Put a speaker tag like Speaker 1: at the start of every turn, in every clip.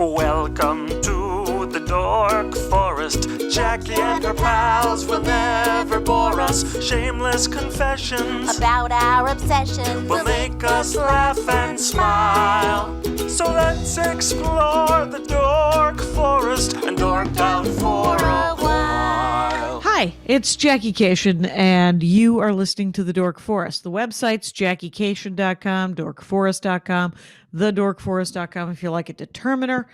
Speaker 1: Welcome to the Dork Forest. Jackie and her pals will never bore us. Shameless confessions
Speaker 2: about our obsession
Speaker 1: will make us laugh and smile. So let's explore the Dork Forest and dork out for a while.
Speaker 3: Hi, it's Jackie Cation, and you are listening to The Dork Forest. The website's JackieCation.com, DorkForest.com, TheDorkForest.com if you like a determiner.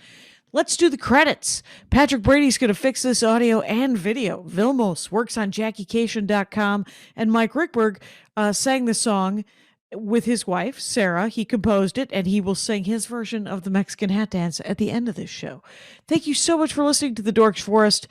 Speaker 3: Let's do the credits. Patrick Brady's going to fix this audio and video. Vilmos works on JackieCation.com, and Mike Ruekberg sang the song with his wife, Sarah. He composed it, and he will sing his version of the Mexican hat dance at the end of this show. Thank you so much for listening to The Dork Forest.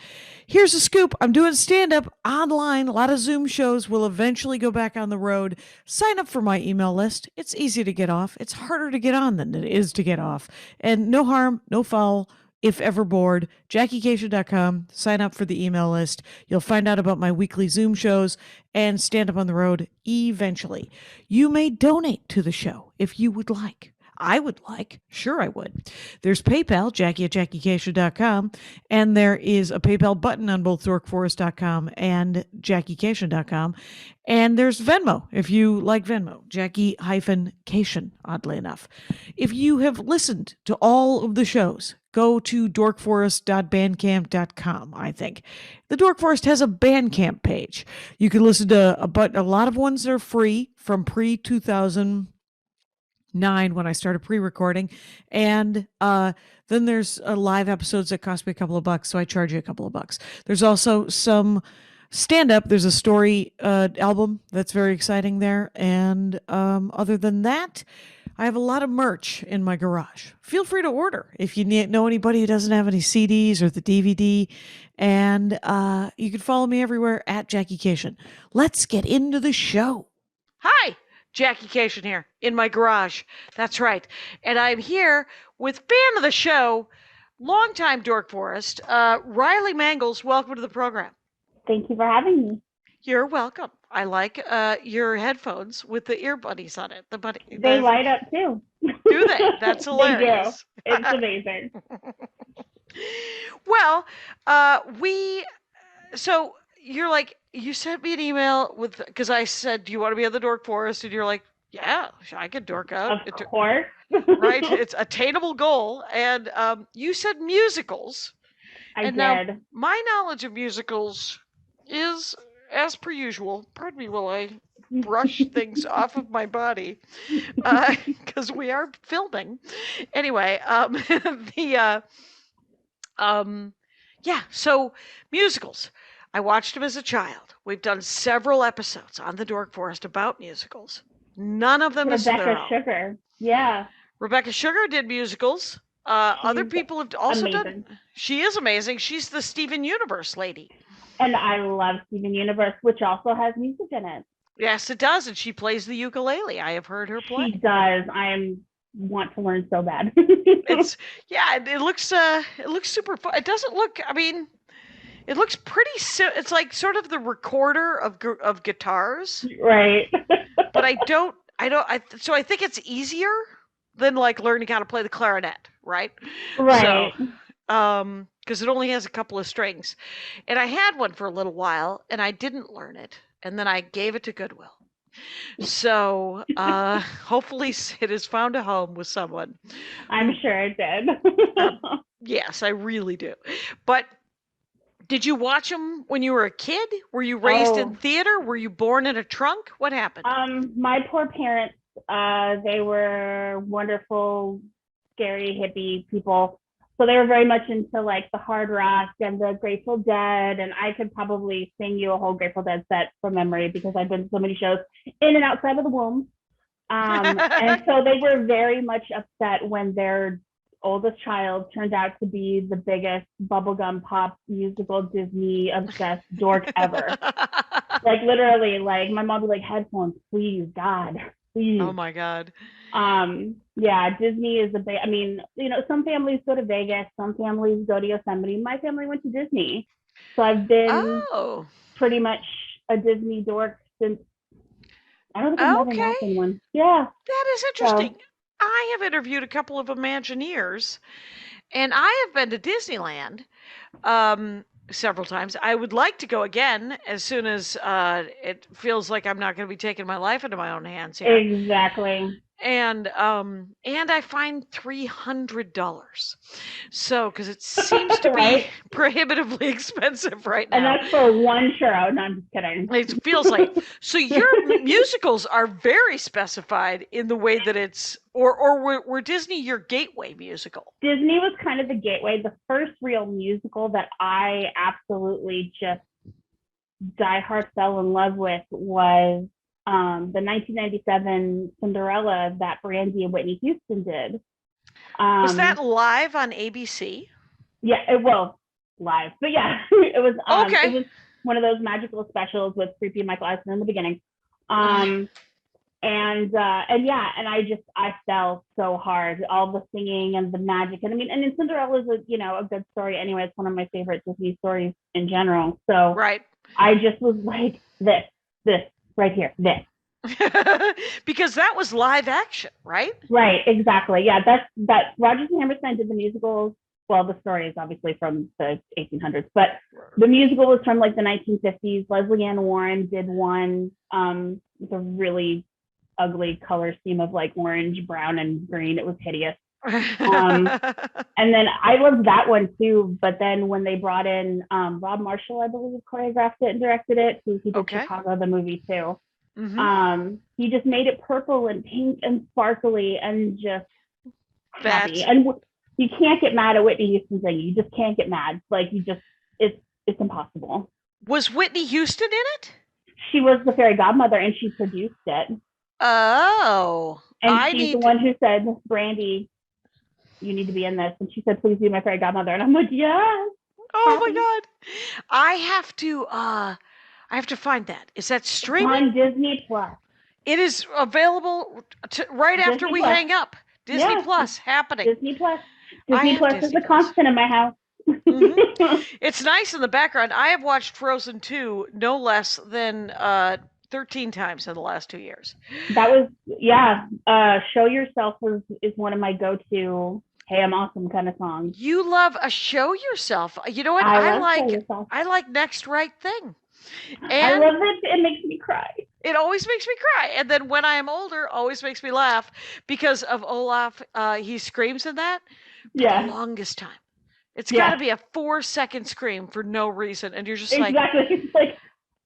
Speaker 3: Here's a scoop. I'm doing stand-up online. A lot of Zoom shows will eventually go back on the road. Sign up for my email list. It's easy to get off. It's harder to get on than it is to get off. And no harm, no foul. If ever bored, JackieCation.com, sign up for the email list. You'll find out about my weekly Zoom shows and stand up on the road eventually. You may donate to the show if you would like. I would like. Sure, I would. There's PayPal, Jackie at JackieCation.com, and there is a PayPal button on both DorkForest.com and JackieCation.com. And there's Venmo, if you like Venmo, Jackie-Cation, oddly enough. If you have listened to all of the shows, go to dorkforest.bandcamp.com, I think. The Dork Forest has a Bandcamp page. You can listen to a lot of ones that are free from pre-2009 when I started pre-recording. And then there's live episodes that cost me a couple of bucks, so I charge you a couple of bucks. There's also some stand-up. There's a story album that's very exciting there. And other than that, I have a lot of merch in my garage. Feel free to order if you know anybody who doesn't have any CDs or the DVD. And you can follow me everywhere at Jackie Cation. Let's get into the show. Hi, Jackie Cation here in my garage. That's right. And I'm here with fan of the show, longtime Dork Forest, Riley Mangels. Welcome to the program.
Speaker 4: Thank you for having me.
Speaker 3: You're welcome. I like your headphones with the ear buddies on it.
Speaker 4: They light up too.
Speaker 3: Do they? That's hilarious.
Speaker 4: They do. It's amazing.
Speaker 3: Well, so you're like, you sent me an email because I said, do you want to be on the Dork Forest? And you're like, yeah, I could dork out.
Speaker 4: Of course.
Speaker 3: Right? It's an attainable goal. And you said musicals.
Speaker 4: I did.
Speaker 3: Now, my knowledge of musicals is, as per usual, pardon me while I brush things off of my body, because we are filming. Anyway, so musicals. I watched them as a child. We've done several episodes on the Dork Forest about musicals. None of them is
Speaker 4: Rebecca Sugar. Yeah.
Speaker 3: Rebecca Sugar did musicals. Other people have also
Speaker 4: amazing.
Speaker 3: done. She is amazing. She's the Steven Universe lady.
Speaker 4: And I love Steven Universe, which also has music in it.
Speaker 3: Yes, it does. And she plays the ukulele. I have heard her play.
Speaker 4: She does. I want to learn so bad.
Speaker 3: It looks super fun. It doesn't look, it looks pretty, it's like sort of the recorder of guitars.
Speaker 4: Right.
Speaker 3: But so I think it's easier than like learning how to play the clarinet, right?
Speaker 4: Right.
Speaker 3: So, because it only has a couple of strings. And I had one for a little while, and I didn't learn it. And then I gave it to Goodwill. So hopefully it has found a home with someone.
Speaker 4: I'm sure it did.
Speaker 3: Yes, I really do. But did you watch them when you were a kid? Were you raised in theater? Were you born in a trunk? What happened?
Speaker 4: My poor parents, they were wonderful, scary, hippie people. So they were very much into like the hard rock and the Grateful Dead. And I could probably sing you a whole Grateful Dead set from memory because I've been to so many shows in and outside of the womb. And so they were very much upset when their oldest child turned out to be the biggest bubblegum pop musical Disney obsessed dork ever. Like literally, like my mom would be like, headphones, please, God, please.
Speaker 3: Oh my God.
Speaker 4: Yeah, Disney is some families go to Vegas, some families go to Yosemite. My family went to Disney. So I've been pretty much a Disney dork since I don't think I've never been one. Yeah.
Speaker 3: That is interesting. I have interviewed a couple of Imagineers, and I have been to Disneyland several times. I would like to go again as soon as it feels like I'm not going to be taking my life into my own hands here.
Speaker 4: Exactly.
Speaker 3: And I find $300. So, because it seems to be
Speaker 4: Right?
Speaker 3: prohibitively expensive right
Speaker 4: And
Speaker 3: now.
Speaker 4: that's for one churro. No, I'm just kidding.
Speaker 3: It feels like so. Your musicals are very specified in the way that it's, or were Disney your gateway musical?
Speaker 4: Disney was kind of the gateway. The first real musical that I absolutely just diehard fell in love with was the 1997 Cinderella that Brandy and Whitney Houston did.
Speaker 3: Was that live on ABC?
Speaker 4: Yeah, it was live, but yeah, it was.
Speaker 3: Okay.
Speaker 4: It was one of those magical specials with creepy Michael Eisner in the beginning. And yeah, and I fell so hard. All the singing and the magic, and I mean, and in Cinderella is a good story anyway. It's one of my favorite Disney stories in general. So
Speaker 3: Right.
Speaker 4: I just was like this right here, this.
Speaker 3: Because that was live action, right?
Speaker 4: Right, exactly. Yeah, that Rodgers and Hammerstein did the musicals. Well, the story is obviously from the 1800s, but the musical was from like the 1950s. Leslie Ann Warren did one, the really ugly color scheme of like orange, brown, and green. It was hideous. And then I loved that one too. But then when they brought in Rob Marshall, I believe, choreographed it and directed it. He did Chicago, the movie too. He just made it purple and pink and sparkly and just happy. And you can't get mad at Whitney Houston singing. You just can't get mad. Like it's impossible.
Speaker 3: Was Whitney Houston in it?
Speaker 4: She was the fairy godmother and she produced it.
Speaker 3: Oh.
Speaker 4: And she's the one who said, Brandy, you need to be in this. And she said, please be my fairy godmother. And I'm like, yes.
Speaker 3: Oh my God. I have to find that. Is that streaming?
Speaker 4: On Disney Plus.
Speaker 3: It is available right
Speaker 4: Disney
Speaker 3: after we
Speaker 4: Plus.
Speaker 3: hang up. Disney Plus happening.
Speaker 4: Disney Plus. Disney Plus is a constant in my house.
Speaker 3: It's nice in the background. I have watched Frozen 2 no less than 13 times in the last 2 years.
Speaker 4: That was, Show Yourself is one of my go-to, hey, I'm awesome kind of songs.
Speaker 3: You love a Show Yourself. You know what? I like Next Right Thing. And
Speaker 4: I love it. It makes me cry.
Speaker 3: It always makes me cry. And then when I am older, always makes me laugh because of Olaf. He screams in that for the longest time. It's got to be a 4-second scream for no reason. And you're just
Speaker 4: exactly. It's like,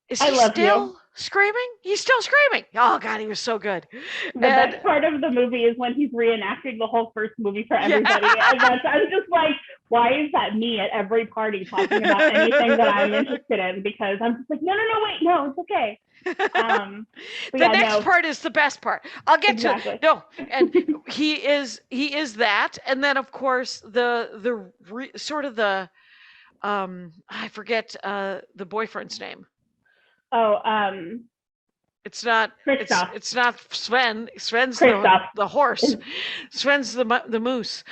Speaker 3: is he still screaming? He's still screaming. Oh, God, he was so good.
Speaker 4: The best part of the movie is when he's reenacting the whole first movie for everybody. And I'm just like, why is that me at every party talking about anything that I'm interested in? Because I'm just like, no, wait, no, it's okay.
Speaker 3: The next part is the best part. I'll get to it. No, and he is that, and then of course the I forget the boyfriend's name. It's not Christoph. It's not Sven. Sven's the horse. Sven's the moose.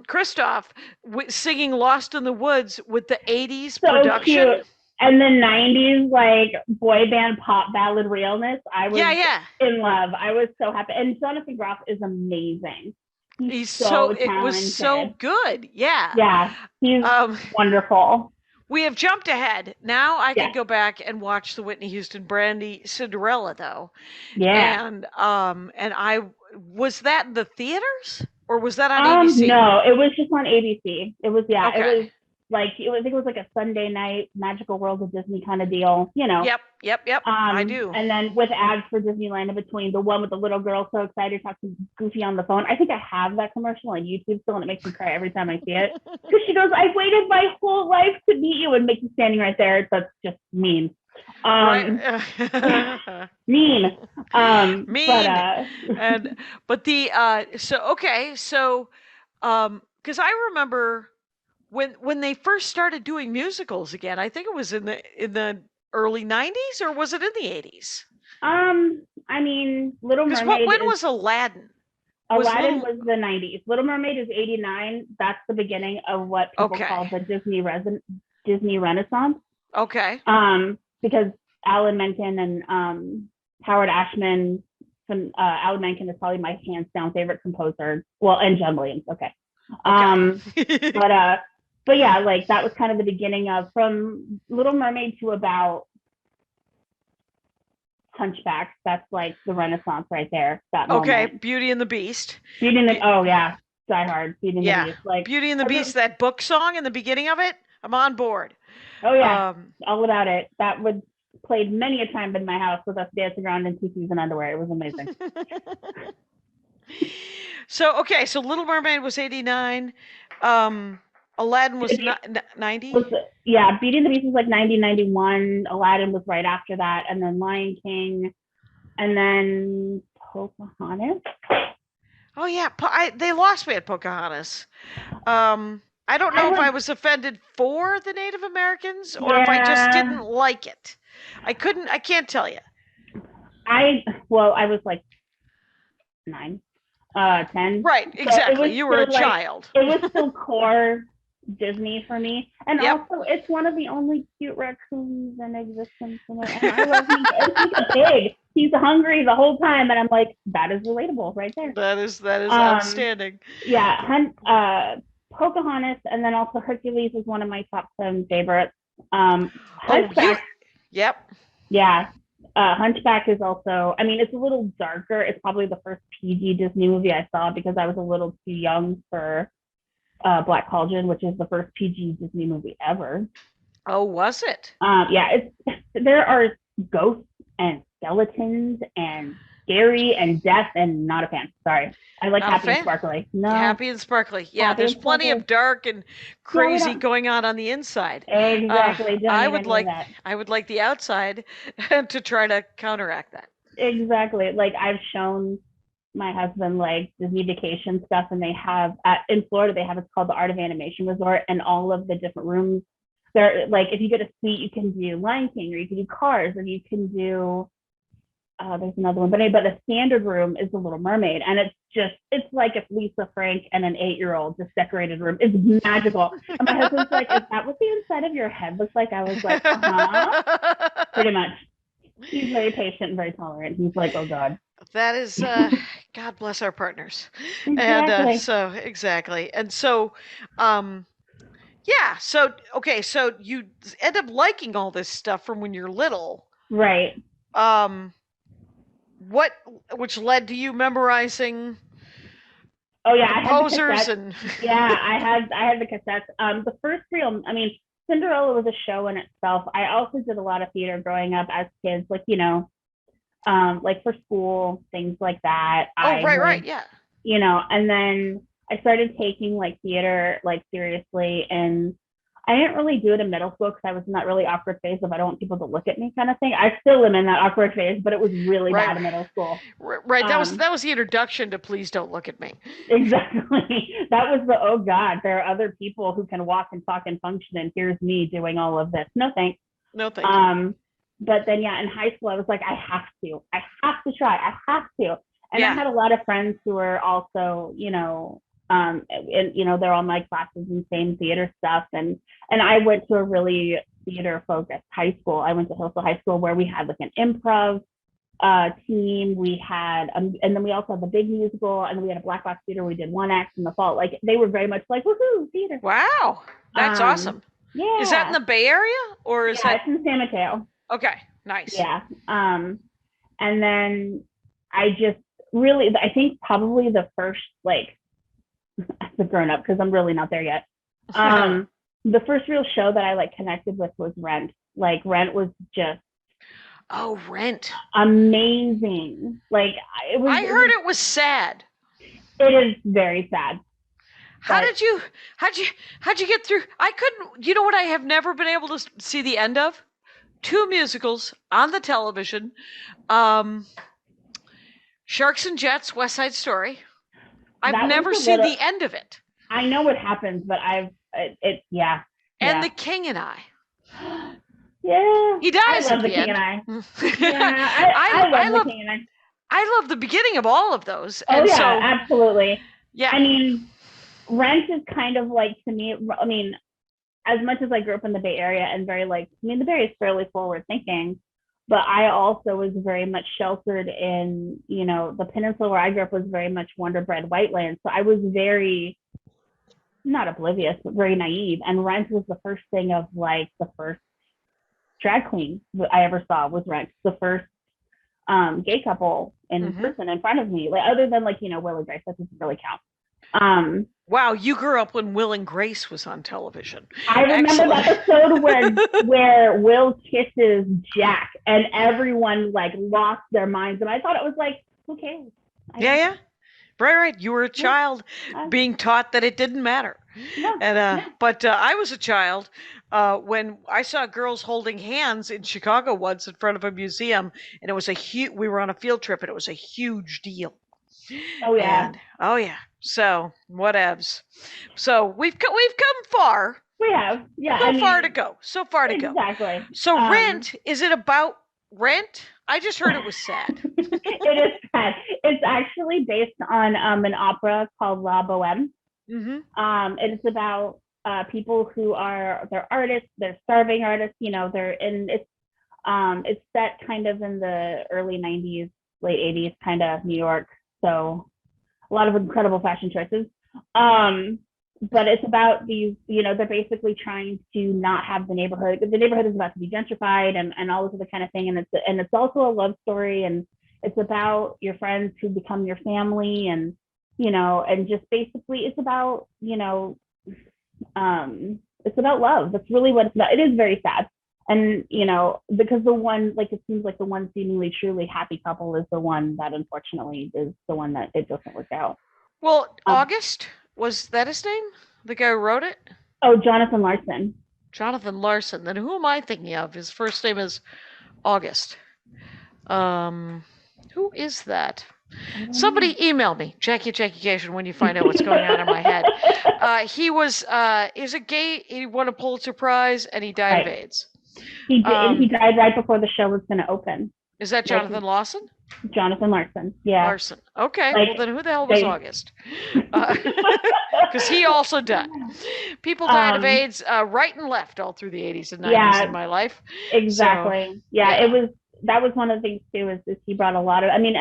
Speaker 3: Christoph singing "Lost in the Woods" with the '80s production.
Speaker 4: Cute. And the 90s, like, boy band pop ballad realness, I was in love. I was so happy. And Jonathan Groff is amazing. He's so talented.
Speaker 3: It was so good. Yeah.
Speaker 4: Yeah. He's wonderful.
Speaker 3: We have jumped ahead. Now I can go back and watch the Whitney Houston Brandy Cinderella, though.
Speaker 4: Yeah.
Speaker 3: And I was that in the theaters or was that on ABC?
Speaker 4: No, it was just on ABC. It was
Speaker 3: Okay.
Speaker 4: It was like I think it was like a Sunday night Magical World of Disney kind of deal, you know.
Speaker 3: Yep. I do.
Speaker 4: And then with ads for Disneyland in between, the one with the little girl so excited to talk to Goofy on the phone. I think I have that commercial on YouTube still, and it makes me cry every time I see it. Because she goes, "I've waited my whole life to meet you," and Mickey standing right there. That's just mean.
Speaker 3: Mean.
Speaker 4: Mean.
Speaker 3: Because I remember when they first started doing musicals again, I think it was in the early 90s, or was it in the 80s?
Speaker 4: I mean, Little Mermaid.
Speaker 3: When was Aladdin?
Speaker 4: Aladdin was the 90s. Little Mermaid is 89. That's the beginning of what people call the Disney Renaissance.
Speaker 3: Okay.
Speaker 4: Because Alan Menken and Howard Ashman Alan Menken is probably my hands down favorite composer. Well, and John Williams. Okay. But yeah, like that was kind of the beginning of from Little Mermaid to about Hunchback. That's like the Renaissance right there. That moment.
Speaker 3: Beauty and the Beast.
Speaker 4: Beauty and the Oh yeah, Die Hard. Beauty and the Beast. Like
Speaker 3: Beauty and the Beast. That book song in the beginning of it. I'm on board.
Speaker 4: Oh yeah, all about it. That was played many a time in my house with us dancing around in tutus and underwear. It was amazing.
Speaker 3: So Little Mermaid was 89. Aladdin was 90.
Speaker 4: Yeah, Beauty and the Beast was like 90, 91. Aladdin was right after that, and then Lion King, and then Pocahontas.
Speaker 3: Oh yeah, they lost me at Pocahontas. I don't know if I was offended for the Native Americans or if I just didn't like it. I can't tell you.
Speaker 4: I was like 9, 10.
Speaker 3: Right, exactly. You were a child.
Speaker 4: It was still core Disney for me. And also, it's one of the only cute raccoons in existence. And I love him. He's big. He's hungry the whole time. And I'm like, that is relatable right there.
Speaker 3: That is outstanding.
Speaker 4: Yeah. Pocahontas, and then also Hercules is one of my top 10 favorites. Hunchback.
Speaker 3: Yep.
Speaker 4: Yeah. Hunchback is also, I mean, it's a little darker. It's probably the first PG Disney movie I saw because I was a little too young for Black Cauldron, which is the first PG Disney movie ever.
Speaker 3: Oh, was it?
Speaker 4: There are ghosts and skeletons and scary and death, and not a fan. Sorry. I like Happy and Sparkly. No.
Speaker 3: Happy and Sparkly. Yeah, there's plenty of dark and crazy going on the inside.
Speaker 4: Exactly.
Speaker 3: I would like the outside to try to counteract that.
Speaker 4: Exactly. Like I've shown my husband like Disney vacation stuff, and they have in Florida they have it's called the Art of Animation Resort, and all of the different rooms. They're like if you get a suite, you can do Lion King, or you can do Cars, or you can do there's another one, but the standard room is the Little Mermaid, and it's like if Lisa Frank and an 8-year-old just decorated room. It's magical. And my husband's like, "Is that what the inside of your head looks like?" I was like, pretty much. He's very patient and very tolerant. He's like, "Oh God."
Speaker 3: That is, God bless our partners.
Speaker 4: Exactly.
Speaker 3: And so, so you end up liking all this stuff from when you're little,
Speaker 4: right?
Speaker 3: Which led to you memorizing?
Speaker 4: Oh yeah,
Speaker 3: composers
Speaker 4: I had the cassettes. The first real, I mean, Cinderella was a show in itself. I also did a lot of theater growing up as kids, like like for school, things like that.
Speaker 3: Right, yeah.
Speaker 4: And then I started taking like theater like seriously, and I didn't really do it in middle school because I was in that really awkward phase of I don't want people to look at me kind of thing. I still am in that awkward phase, but it was really bad in middle school.
Speaker 3: Right. That was the introduction to Please Don't Look at Me.
Speaker 4: Exactly. That was the, oh God, there are other people who can walk and talk and function, and here's me doing all of this. No thanks.
Speaker 3: No thank you.
Speaker 4: But then in high school I was like, I have to try. I have to. And I had a lot of friends who were also, and they're all my classes in same theater stuff, and I went to a really theater focused high school. I went to Hillsville High School, where we had like an improv team. We had and then we also had the big musical, and then we had a black box theater. We did one act in the fall. Like they were very much like, woohoo, theater.
Speaker 3: Wow, that's awesome.
Speaker 4: Yeah.
Speaker 3: Is that in the Bay Area or is that?
Speaker 4: It's in San Mateo.
Speaker 3: Okay, nice.
Speaker 4: Yeah. And then I think probably the first, like, as a grown up, because I'm really not there yet. The first real show that I like connected with was Rent. Like Rent was just
Speaker 3: Rent.
Speaker 4: Amazing. Like
Speaker 3: I heard it was sad.
Speaker 4: It is very sad.
Speaker 3: How'd you get through? I couldn't, you know what I have never been able to see the end of? 2 musicals on the television. Sharks and Jets, West Side Story. I've never seen the end of it.
Speaker 4: I know what happens, but yeah.
Speaker 3: And The King and I.
Speaker 4: Yeah.
Speaker 3: He dies
Speaker 4: at the
Speaker 3: end.
Speaker 4: King and I. Yeah, I love The King and I.
Speaker 3: I love the beginning of all of those.
Speaker 4: Oh, yeah, absolutely.
Speaker 3: Yeah.
Speaker 4: I mean, Rent is kind of like, to me, I mean, as much as I grew up in the Bay Area and the Bay Area is fairly forward thinking, but I also was very much sheltered in, the peninsula where I grew up was very much Wonder Bread Whiteland. So I was very, not oblivious, but very naive. And Rent was the first thing of like the first drag queen that I ever saw was Rent, the first gay couple in person in front of me. Like other than like, Will and Grace, that doesn't really count.
Speaker 3: Wow, you grew up when Will and Grace was on television.
Speaker 4: I remember the episode where Will kisses Jack and everyone like lost their minds. And I thought it was like, who cares?
Speaker 3: Yeah. Right. You were a child being taught that it didn't matter. But I was a child when I saw girls holding hands in Chicago once in front of a museum, and it was we were on a field trip, and it was a huge deal.
Speaker 4: Oh yeah.
Speaker 3: So whatevs. So we've come far.
Speaker 4: We have. Yeah.
Speaker 3: So far to go.
Speaker 4: Exactly.
Speaker 3: So Rent, is it about rent? I just heard it was sad.
Speaker 4: It is sad. It's actually based on an opera called La Boheme. It's about people who they're artists, they're starving artists, it's set kind of in the early 90s, late 80s kind of New York. So a lot of incredible fashion choices. But it's about these, they're basically trying to not have the neighborhood. The neighborhood is about to be gentrified and all this other kind of thing. And it's also a love story, and it's about your friends who become your family, and and just basically it's about it's about love. That's really what it's about. It is very sad, and because the one, like, it seems like the one seemingly truly happy couple is the one that unfortunately is the one that it doesn't work out.
Speaker 3: Well, August, was that his name? The guy who wrote it?
Speaker 4: Oh, Jonathan Larson.
Speaker 3: Jonathan Larson. Then who am I thinking of? His first name is August. Who is that? Somebody email me, Jackie Cation, when you find out what's going on in my head. He was a gay. He won a Pulitzer Prize, and he died of AIDS.
Speaker 4: He did. And he died right before the show was going to open.
Speaker 3: Is that Jonathan Lawson?
Speaker 4: Jonathan Larson. Yeah.
Speaker 3: Larson. Okay. Well, then who the hell was August? Because he also died. People died of AIDS right and left all through the 80s and 90s in my life.
Speaker 4: Exactly. So, yeah. That was one of the things too, is he brought a lot of, again,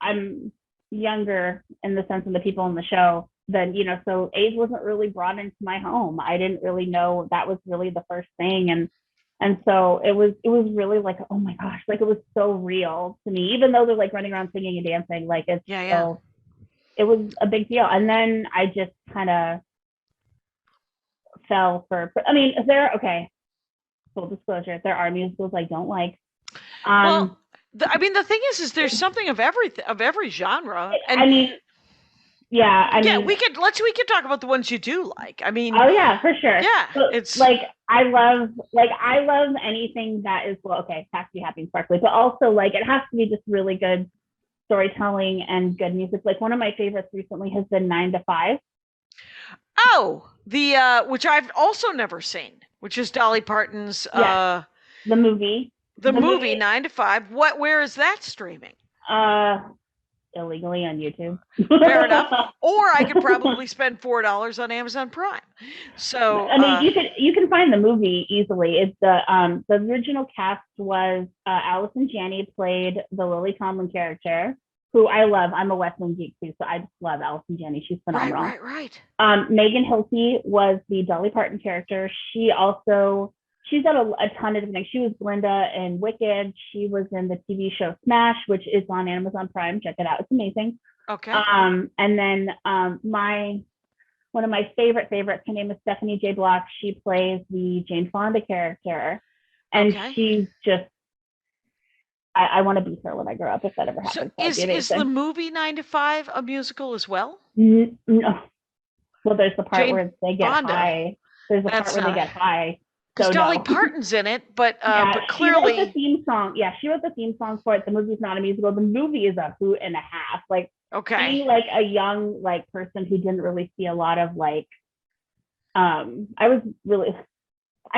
Speaker 4: I'm younger in the sense of the people in the show than, so AIDS wasn't really brought into my home. I didn't really know that was really the first thing. And so it was really like, oh my gosh, like it was so real to me, even though they're like running around singing and dancing, like it's so, it was a big deal. And then I just kind of fell for, full disclosure, there are musicals I don't like.
Speaker 3: The thing is there's something of every genre. And we could talk about the ones you do like. Oh
Speaker 4: yeah, for sure.
Speaker 3: Yeah,
Speaker 4: so, it's like I love anything that is it has to be happy and sparkly, but also like it has to be just really good storytelling and good music. Like one of my favorites recently has been 9 to 5.
Speaker 3: Oh, the which I've also never seen, which is Dolly Parton's
Speaker 4: the movie.
Speaker 3: The movie 9 to 5. Where is that streaming?
Speaker 4: Illegally on YouTube.
Speaker 3: Fair enough. Or I could probably spend $4 on Amazon Prime. So
Speaker 4: you can find the movie easily. It's the original cast was Allison Janney played the Lily Tomlin character, who I love. I'm a West Wing geek too, so I just love Allison Janney. She's phenomenal.
Speaker 3: Right.
Speaker 4: Megan Hilty was the Dolly Parton character. She's done a ton of different things. She was Glinda in Wicked. She was in the TV show Smash, which is on Amazon Prime. Check it out. It's amazing.
Speaker 3: Okay.
Speaker 4: And then one of my favorites, her name is Stephanie J. Block. She plays the Jane Fonda character. And she's just, I want to be her when I grow up, if that ever happens.
Speaker 3: So is the movie 9 to 5 a musical as well?
Speaker 4: No. Well, there's the part where they get high. There's the part where they get high.
Speaker 3: Because Dolly Parton's in it, but clearly
Speaker 4: she wrote the theme song. Yeah, she wrote the theme song for it. The movie's not a musical. The movie is a hoot and a half. Like, being like a young person who didn't really see a lot of I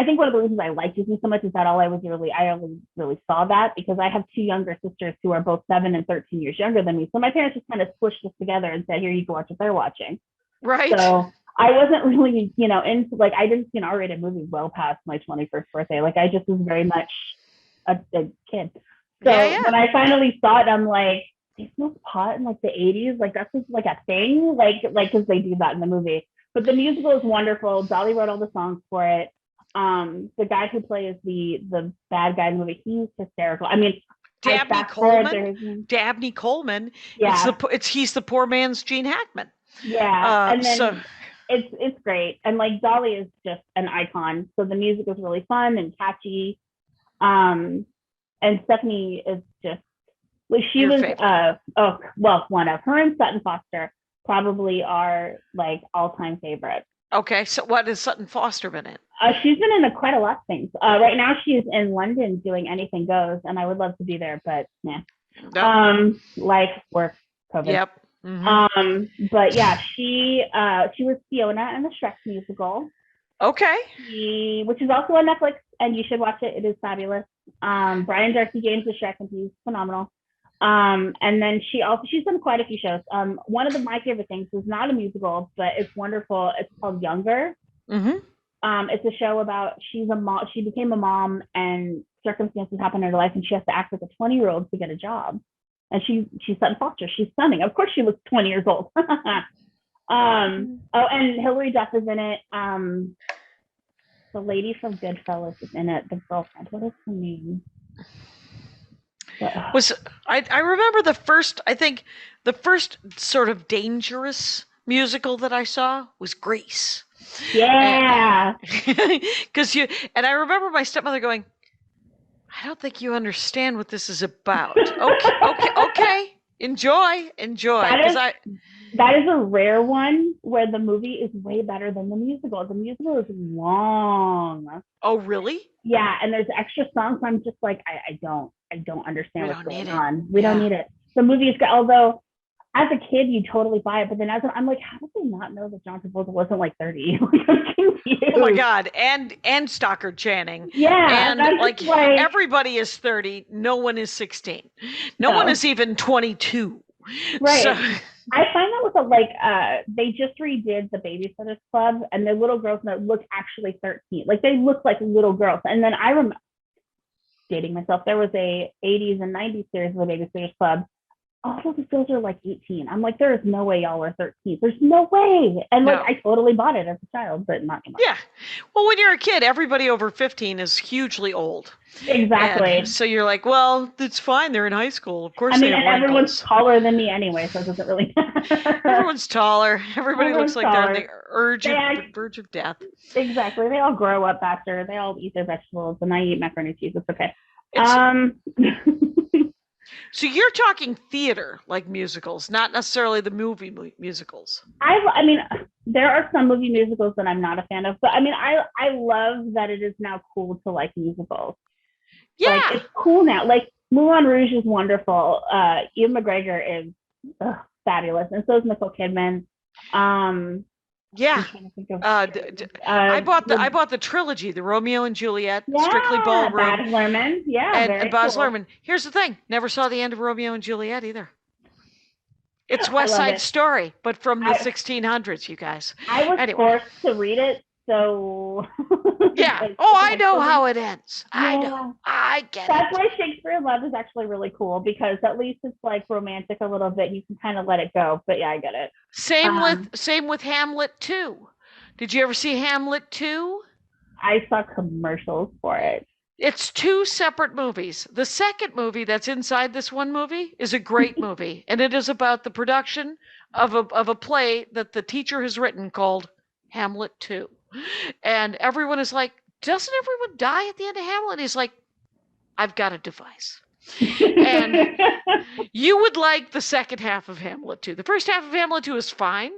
Speaker 4: think one of the reasons I liked Disney so much is that I only really saw that because I have 2 younger sisters who are both 7 and 13 years younger than me. So my parents just kind of squished us together and said, "Here, you can watch what they're watching."
Speaker 3: Right.
Speaker 4: So I wasn't really, into like I didn't see an R-rated movie well past my 21st birthday. Like I just was very much a kid. So
Speaker 3: Yeah.
Speaker 4: when I finally saw it, I'm like, they smoked pot in like the 80s. Like that's just like a thing. Like because they do that in the movie. But the musical is wonderful. Dolly wrote all the songs for it. The guy who plays the bad guy in the movie, he's hysterical. I mean,
Speaker 3: Dabney Coleman.
Speaker 4: Yeah.
Speaker 3: He's the poor man's Gene Hackman.
Speaker 4: Yeah. And then it's great. And like Dolly is just an icon. So the music is really fun and catchy. And Stephanie is just like she
Speaker 3: Your
Speaker 4: was
Speaker 3: favorite.
Speaker 4: one of her and Sutton Foster probably are like all-time favorites.
Speaker 3: Okay, so what has Sutton Foster been in?
Speaker 4: She's been in quite a lot of things. Right now she's in London doing Anything Goes, and I would love to be there, but yeah.
Speaker 3: Nope.
Speaker 4: Life, work, COVID.
Speaker 3: Yep. Mm-hmm.
Speaker 4: But yeah, she was Fiona in the Shrek musical.
Speaker 3: Okay.
Speaker 4: Which is also on Netflix, and you should watch it. It is fabulous. Brian Darcy James is Shrek, and he's phenomenal. And then she's done quite a few shows. One of my favorite things is not a musical, but it's wonderful. It's called Younger.
Speaker 3: Mm-hmm.
Speaker 4: It's a show about she's a mom. She became a mom, and circumstances happen in her life, and she has to act like a 20-year-old to get a job. And she's Sutton Foster. She's stunning. Of course, she looks 20 years old. And Hilary Duff is in it. The lady from Goodfellas is in it. The girlfriend. What is her name?
Speaker 3: I remember the first sort of dangerous musical that I saw was Grease.
Speaker 4: Yeah.
Speaker 3: Because I remember my stepmother going, I don't think you understand what this is about. Okay. Enjoy.
Speaker 4: That is a rare one where the movie is way better than the musical. The musical is long.
Speaker 3: Oh, really?
Speaker 4: Yeah, and there's extra songs. I'm just like, I don't understand what's going on. We don't need it. The movie is good, although as a kid you totally buy it, but then I'm like, how did they not know that John Travolta wasn't like 30?
Speaker 3: Oh my God, and Stockard Channing.
Speaker 4: Yeah,
Speaker 3: and like everybody is 30. No one is 16. No one is even 22.
Speaker 4: Right.
Speaker 3: So,
Speaker 4: I find that with they just redid the Babysitters Club, and the little girls that look actually 13. Like they look like little girls. And then I remember dating myself. There was a 80s and 90s series of the Babysitters Club. All of the girls are like 18. I'm like, there is no way y'all are 13. There's no way. And I totally bought it as a child, but not anymore.
Speaker 3: Yeah. Well, when you're a kid, everybody over 15 is hugely old.
Speaker 4: Exactly.
Speaker 3: And so you're like, well, it's fine. They're in high school. Of course,
Speaker 4: and everyone's taller than me anyway, so it doesn't really matter.
Speaker 3: Everyone's taller. Everybody looks like they're on the verge of death.
Speaker 4: Exactly. They all grow up faster. They all eat their vegetables, and I eat macaroni and cheese. It's okay.
Speaker 3: So you're talking theater, like musicals, not necessarily the movie musicals.
Speaker 4: I mean, there are some movie musicals that I'm not a fan of, but I mean, I love that it is now cool to like musicals.
Speaker 3: Yeah.
Speaker 4: Like, it's cool now. Like Moulin Rouge is wonderful. Ewan McGregor is fabulous, and so is Nicole Kidman.
Speaker 3: Yeah. I bought the trilogy, the Romeo and Juliet, Strictly Ballroom.
Speaker 4: Baz Luhrmann. Yeah.
Speaker 3: And Baz Luhrmann. Here's the thing. Never saw the end of Romeo and Juliet either. It's West Side Story, but from the 1600s, you guys.
Speaker 4: I was forced to read it, so...
Speaker 3: Yeah. I know how it ends. Yeah. I know. I get
Speaker 4: That's why Shakespeare in Love is actually really cool, because at least it's like romantic a little bit. You can kind of let it go, but yeah, I get it.
Speaker 3: Same with Hamlet 2. Did you ever see Hamlet 2?
Speaker 4: I saw commercials for it.
Speaker 3: It's 2 separate movies. The second movie that's inside this one movie is a great movie, and it is about the production of a play that the teacher has written called Hamlet 2. And everyone is like, doesn't everyone die at the end of Hamlet? He's like, I've got a device. And you would like the second half of Hamlet 2. The first half of Hamlet 2 is fine,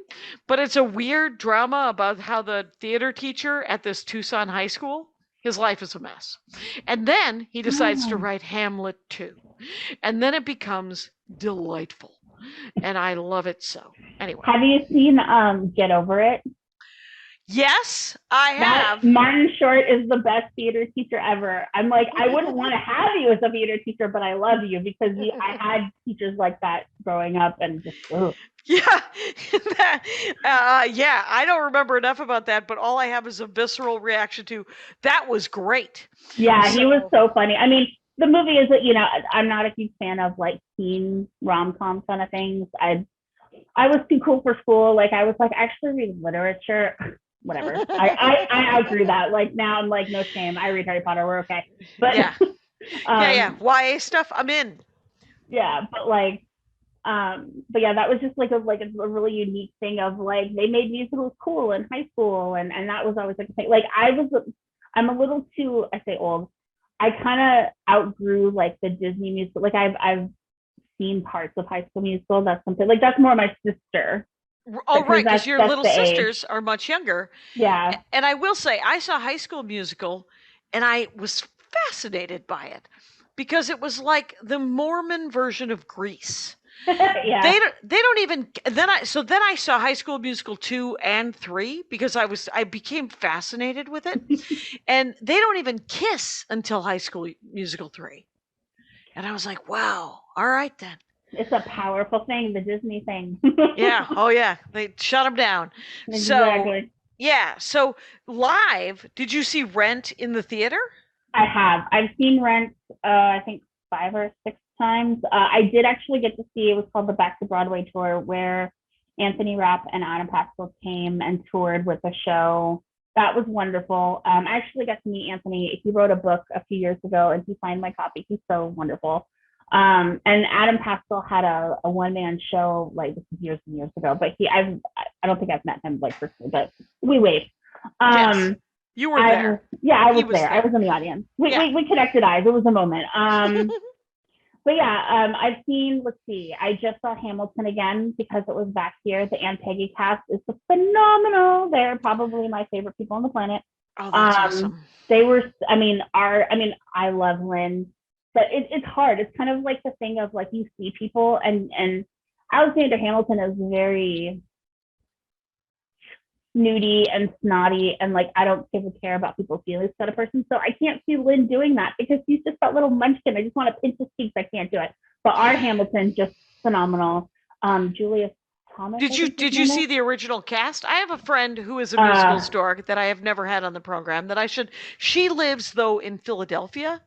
Speaker 3: but it's a weird drama about how the theater teacher at this Tucson high school, his life is a mess. And then he decides to write Hamlet 2. And then it becomes delightful. And I love it so. Anyway.
Speaker 4: Have you seen Get Over It?
Speaker 3: Yes, I have.
Speaker 4: Martin Short is the best theater teacher ever. I'm like, I wouldn't want to have you as a theater teacher, but I love you because I had teachers like that growing up, and just
Speaker 3: Yeah, Yeah, I don't remember enough about that, but all I have is a visceral reaction to that was great.
Speaker 4: Yeah, he was so funny. I mean, the movie is that, I'm not a huge fan of like teen rom-com kind of things. I was too cool for school. Like I was like, actually read literature. Whatever. I outgrew that. Like now I'm like, no shame. I read Harry Potter. We're okay. But
Speaker 3: yeah, yeah. YA stuff, I'm in.
Speaker 4: Yeah, but yeah, that was just like a really unique thing of like they made musicals cool in high school, and that was always like a thing. Like I'm a little too, I say old. I kind of outgrew like the Disney musical. Like I've seen parts of High School Musical. That's something like that's more my sister.
Speaker 3: Oh, right, because your
Speaker 4: that's
Speaker 3: little
Speaker 4: the age.
Speaker 3: sisters are much younger.
Speaker 4: Yeah.
Speaker 3: And I will say, I saw High School Musical, and I was fascinated by it because it was like the Mormon version of Grease.
Speaker 4: Yeah.
Speaker 3: They don't even then I saw High School Musical 2 and 3 because I became fascinated with it. And they don't even kiss until High School Musical 3. And I was like, wow, all right then.
Speaker 4: It's a powerful thing, the Disney thing.
Speaker 3: Yeah. Oh yeah. They shut them down.
Speaker 4: Exactly.
Speaker 3: So yeah. So live, did you see Rent in the theater?
Speaker 4: I have. I've seen Rent, I think 5 or 6 times. I did actually get to see, it was called the Back to Broadway tour, where Anthony Rapp and Adam Pascal came and toured with the show. That was wonderful. I actually got to meet Anthony. He wrote a book a few years ago and he signed my copy. He's so wonderful. And Adam Pascal had a one-man show like years and years ago, but I don't think I've met him like personally, but we waved.
Speaker 3: Yes. You were there.
Speaker 4: I was there. I was in the audience. We connected eyes. It was a moment. But yeah, I've seen, let's see, I just saw Hamilton again because it was back here. The Aunt Peggy cast is phenomenal. They're probably my favorite people on the planet.
Speaker 3: Oh, that's awesome.
Speaker 4: They were, I love Lynn, but it's hard. It's kind of like the thing of like you see people and Alexander Hamilton is very snooty and snotty and like I don't give a care about people's feelings kind of person. So I can't see Lynn doing that because he's just that little munchkin. I just want to pinch his cheeks. I can't do it. But our Hamilton just phenomenal. Julius Thomas.
Speaker 3: Did you see the original cast? I have a friend who is a musical dork that I have never had on the program that I should. She lives though in Philadelphia.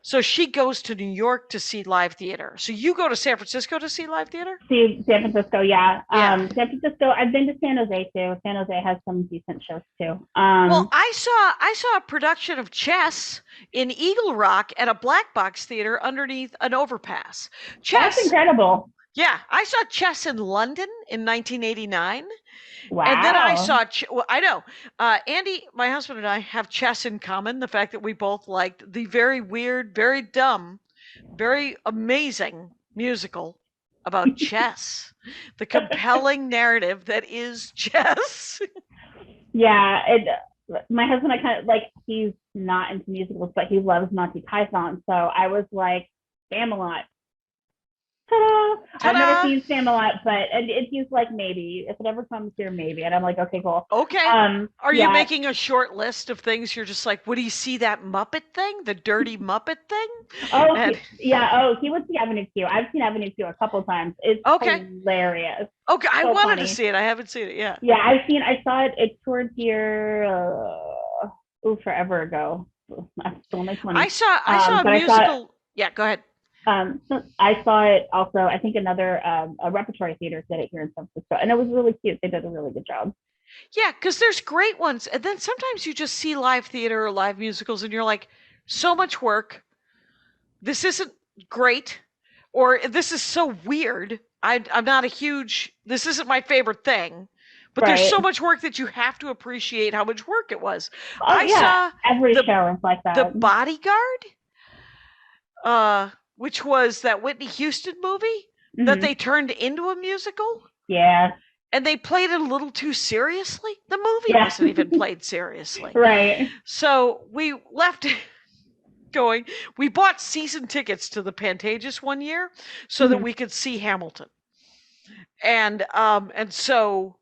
Speaker 3: So she goes to New York to see live theater. So you go to San Francisco to see live theater?
Speaker 4: See San Francisco, yeah. San Francisco. I've been to San Jose too. San Jose has some decent shows too.
Speaker 3: Well, I saw a production of Chess in Eagle Rock at a black box theater underneath an overpass. Chess.
Speaker 4: That's incredible.
Speaker 3: Yeah, I saw Chess in London in 1989.
Speaker 4: Wow.
Speaker 3: And then I saw, I know, Andy, my husband and I have Chess in common. The fact that we both liked the very weird, very dumb, very amazing musical about chess. The compelling narrative that is chess.
Speaker 4: Yeah, my husband, I kind of like, he's not into musicals, but he loves Monty Python. So I was like, Spamalot. Ta-da! I've never seen Spamalot, but he's like, maybe if it ever comes here, maybe. And I'm like, okay, cool.
Speaker 3: Okay. Are you making a short list of things you're just like, would he see that Muppet thing, the dirty Muppet thing?
Speaker 4: Oh, he would see Avenue Q. I've seen Avenue Q a couple times. It's hilarious.
Speaker 3: Okay, I wanted to see it. I haven't seen it yet.
Speaker 4: Yeah, I saw it. It toured here forever ago.
Speaker 3: I saw a musical. Yeah, go ahead.
Speaker 4: I saw it also, I think another a repertory theater did it here in San Francisco, and it was really cute. They did a really good job.
Speaker 3: Yeah, because there's great ones, and then sometimes you just see live theater or live musicals, and you're like, so much work. This isn't great, or this is so weird. I'm not a huge. This isn't my favorite thing. But there's so much work that you have to appreciate how much work it was.
Speaker 4: I saw every show is like that.
Speaker 3: The Bodyguard. Which was that Whitney Houston movie that they turned into a musical.
Speaker 4: Yeah.
Speaker 3: And they played it a little too seriously. The movie wasn't even played seriously.
Speaker 4: Right.
Speaker 3: So we left going. We bought season tickets to the Pantages one year so that we could see Hamilton. And so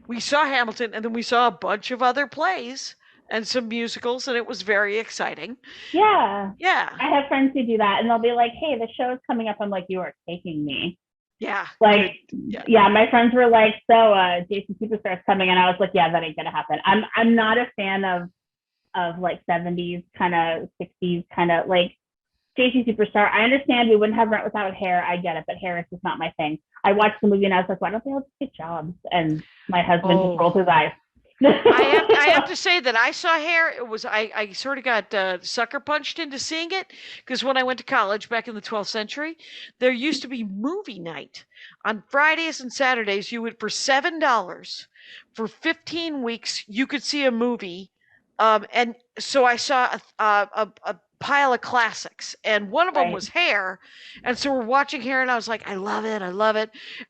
Speaker 3: we saw Hamilton, and then we saw a bunch of other plays and some musicals, and it was very exciting.
Speaker 4: Yeah.
Speaker 3: Yeah.
Speaker 4: I have friends who do that, and they'll be like, hey, the show is coming up. I'm like, you are taking me.
Speaker 3: Yeah.
Speaker 4: Like,
Speaker 3: Yeah.
Speaker 4: yeah, my friends were like, so Jason Superstar's coming, and I was like, yeah, that ain't gonna happen. I'm not a fan of like 70s kind of 60s kind of like JC Superstar. I understand we wouldn't have Rent without hair. I get it, but hair is just not my thing. I watched the movie and I was like, why don't they all just get jobs? And my husband just rolled his eyes.
Speaker 3: I have to say that I saw hair. It was I sort of got sucker punched into seeing it because when I went to college back in the 12th century, there used to be movie night on Fridays and Saturdays. You would for $7 for 15 weeks you could see a movie, and so I saw a pile of classics, and one of them was Hair, and so we're watching Hair, and I was like, I love it,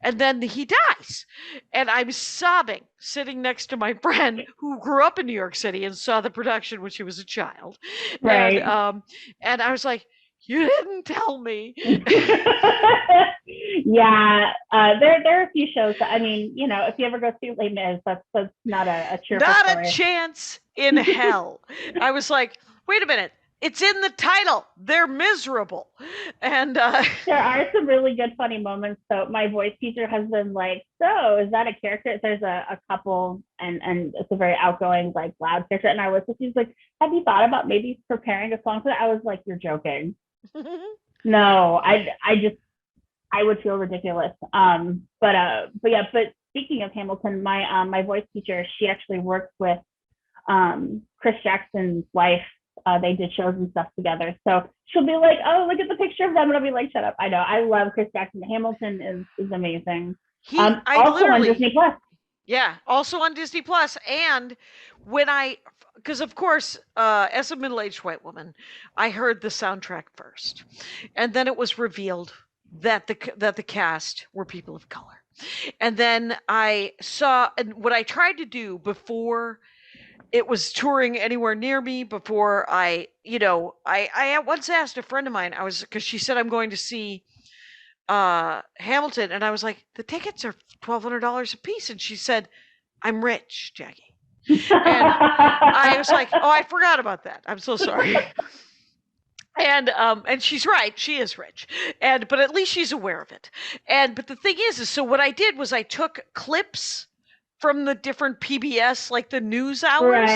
Speaker 3: and then he dies, and I'm sobbing, sitting next to my friend who grew up in New York City and saw the production when she was a child, and I was like, you didn't tell me.
Speaker 4: Yeah, there are a few shows that, I mean, you know, if you ever go see Les Mis, that's not a cheerful
Speaker 3: Not
Speaker 4: story.
Speaker 3: a chance in hell. I was like, wait a minute. It's in the title. They're miserable. And
Speaker 4: there are some really good funny moments. So my voice teacher has been like, so is that a character? There's a couple and it's a very outgoing, like loud character. And I was, she's like, have you thought about maybe preparing a song for that? I was like, you're joking. No, I would feel ridiculous. But speaking of Hamilton, my voice teacher, she actually worked with Chris Jackson's wife. They did shows and stuff together. So she'll be like, oh, look at the picture of them. And I'll be like, shut up. I know. I love Chris Jackson. Hamilton is amazing. Also on Disney Plus.
Speaker 3: Yeah, also on Disney Plus. And because of course, as a middle-aged white woman, I heard the soundtrack first. And then it was revealed that the cast were people of color. And then I saw, and what I tried to do before it was touring anywhere near me, before I once asked a friend of mine, because she said, I'm going to see Hamilton, and I was like, the tickets are $1,200 a piece, and she said, I'm rich, Jackie. And I was like, oh, I forgot about that. I'm so sorry. And she's right, she is rich, but at least she's aware of it. But the thing is so what I did was I took clips from the different PBS, like the news hours,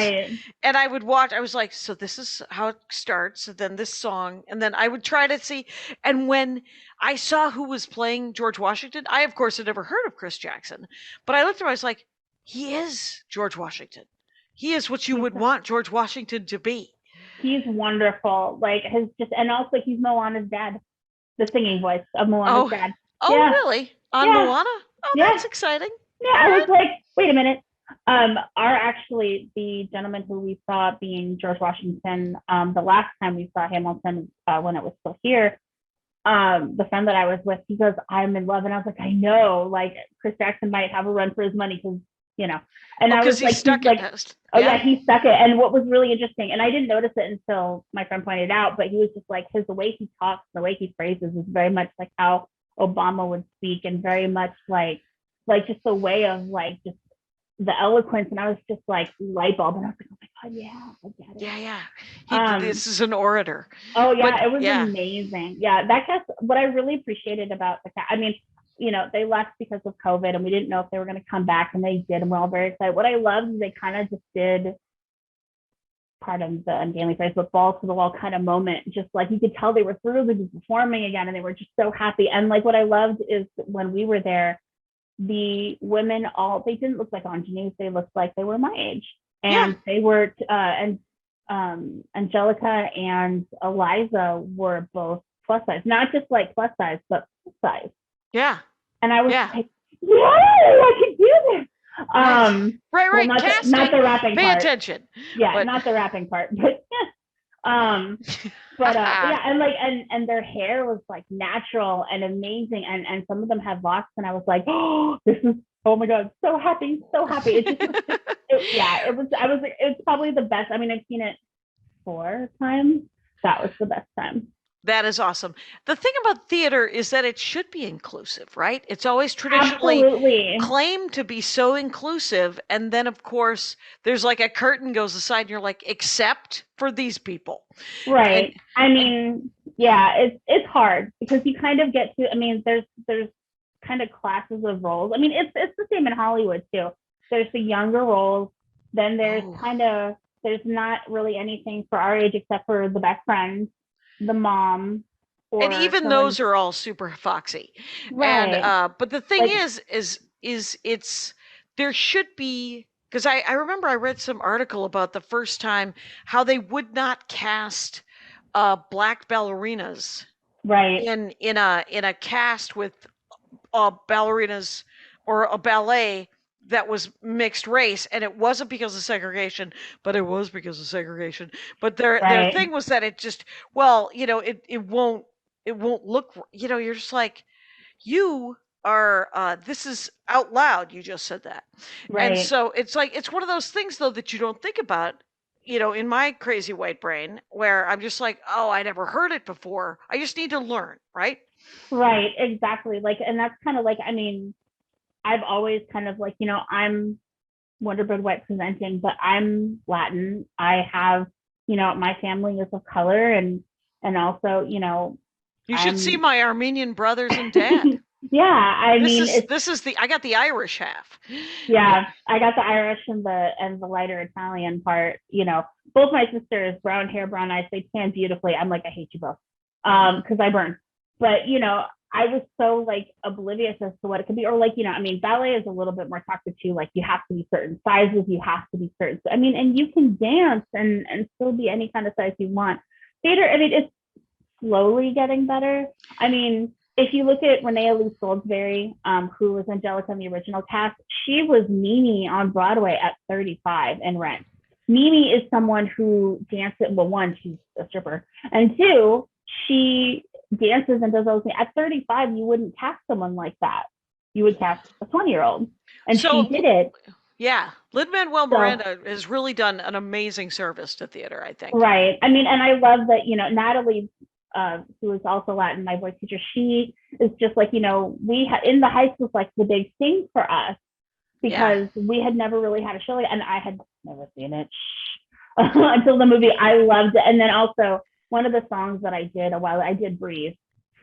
Speaker 3: and I would watch. I was like, so this is how it starts, and then this song, and then I would try to see. And when I saw who was playing George Washington, I of course had never heard of Chris Jackson, but I looked at him, I was like, he is George Washington. He is what you would want George Washington to be.
Speaker 4: He's wonderful. Like and also he's Moana's dad, the singing voice of Moana's dad.
Speaker 3: Oh, yeah. Really? On Moana? Oh, that's exciting.
Speaker 4: Yeah, I was like, wait a minute. Actually the gentleman who we saw being George Washington, the last time we saw Hamilton, when it was still here, the friend that I was with, he goes, I'm in love. And I was like, I know, like Chris Jackson might have a run for his money because, you know, and I was like, he stuck it. And what was really interesting, and I didn't notice it until my friend pointed out, but he was just like, the way he talks, the way he phrases is very much like how Obama would speak, and very much like just the way of like just the eloquence. And I was just like light bulb, and I was like, oh my God, yeah, I get it.
Speaker 3: Yeah. This is an orator.
Speaker 4: Oh yeah, it was amazing. Yeah, that cast, what I really appreciated about the cast, I mean, you know, they left because of COVID and we didn't know if they were going to come back, and they did, and we're all very excited. What I loved is they kind of just did, pardon the ungainly phrase, but balls to the wall kind of moment. Just like you could tell they were thrilled to be performing again, and they were just so happy. And like what I loved is when we were there, the women they didn't look like ingenues. They looked like they were my age, and they were Angelica and Eliza were both plus size, not just like plus size, but plus size.
Speaker 3: Yeah.
Speaker 4: And I was like, yeah, I can do this.
Speaker 3: Right.
Speaker 4: Well, not the rapping
Speaker 3: Pay
Speaker 4: part.
Speaker 3: attention.
Speaker 4: Yeah, not the rapping part, but and their hair was like natural and amazing, and some of them had locks, and I was like, oh my God, so happy. It's probably the best. I mean, I've seen it 4 times. That was the best time.
Speaker 3: That is awesome. The thing about theater is that it should be inclusive, right? It's always traditionally claimed to be so inclusive. And then, of course, there's like a curtain goes aside and you're like, except for these people.
Speaker 4: Right. It's hard because you kind of get to, I mean, there's kind of classes of roles. I mean, it's the same in Hollywood too. There's the younger roles, then there's there's not really anything for our age except for the best friend, the mom, or
Speaker 3: and even those are all super foxy.
Speaker 4: right.
Speaker 3: And but the thing
Speaker 4: Like-
Speaker 3: is it's there should be, because I remember I read some article about the first time how they would not cast black ballerinas
Speaker 4: right.
Speaker 3: in a cast with ballerinas or a ballet that was mixed race, and it wasn't because of segregation, but it was because of segregation. But their
Speaker 4: Right.
Speaker 3: thing was that it just, well, it won't look, you're just like, you are this is out loud, you just said that. And
Speaker 4: Right.
Speaker 3: so it's like, it's one of those things though that you don't think about, in my crazy white brain, where I'm just like, oh, I never heard it before, I just need to learn, right?
Speaker 4: Right, exactly. Like, and that's kind of like, I mean, I've always kind of like, I'm Wonderbird White presenting, but I'm Latin. I have, my family is of color, and also,
Speaker 3: You should see
Speaker 4: I'm
Speaker 3: my Armenian brothers and dad.
Speaker 4: yeah, I mean,
Speaker 3: This is I got the Irish half.
Speaker 4: yeah, I got the Irish and the lighter Italian part. Both my sisters, brown hair, brown eyes, they tan beautifully. I'm like, I hate you both, because I burn. But I was so like oblivious as to what it could be, or like, I mean, ballet is a little bit more talkative too. Like, you have to be certain sizes, you have to be certain. I mean, and you can dance and still be any kind of size you want. Theater, I mean, it's slowly getting better. I mean, if you look at Renee Elise Goldsberry, who was Angelica in the original cast, she was Mimi on Broadway at 35 in Rent. Mimi is someone who dances. Well, one, she's a stripper, and two, she dances and does those things. At 35, you wouldn't cast someone like that. You would cast a 20-year-old, and
Speaker 3: So,
Speaker 4: she did it.
Speaker 3: Yeah, Lin-Manuel Miranda has really done an amazing service to theater, I think.
Speaker 4: Right. I mean, and I love that, Natalie, who is also Latin, my voice teacher, she is just like, in the Heights was like the big thing for us, because we had never really had a show, and I had never seen it until the movie. I loved it. And then also, one of the songs that I did I did Breathe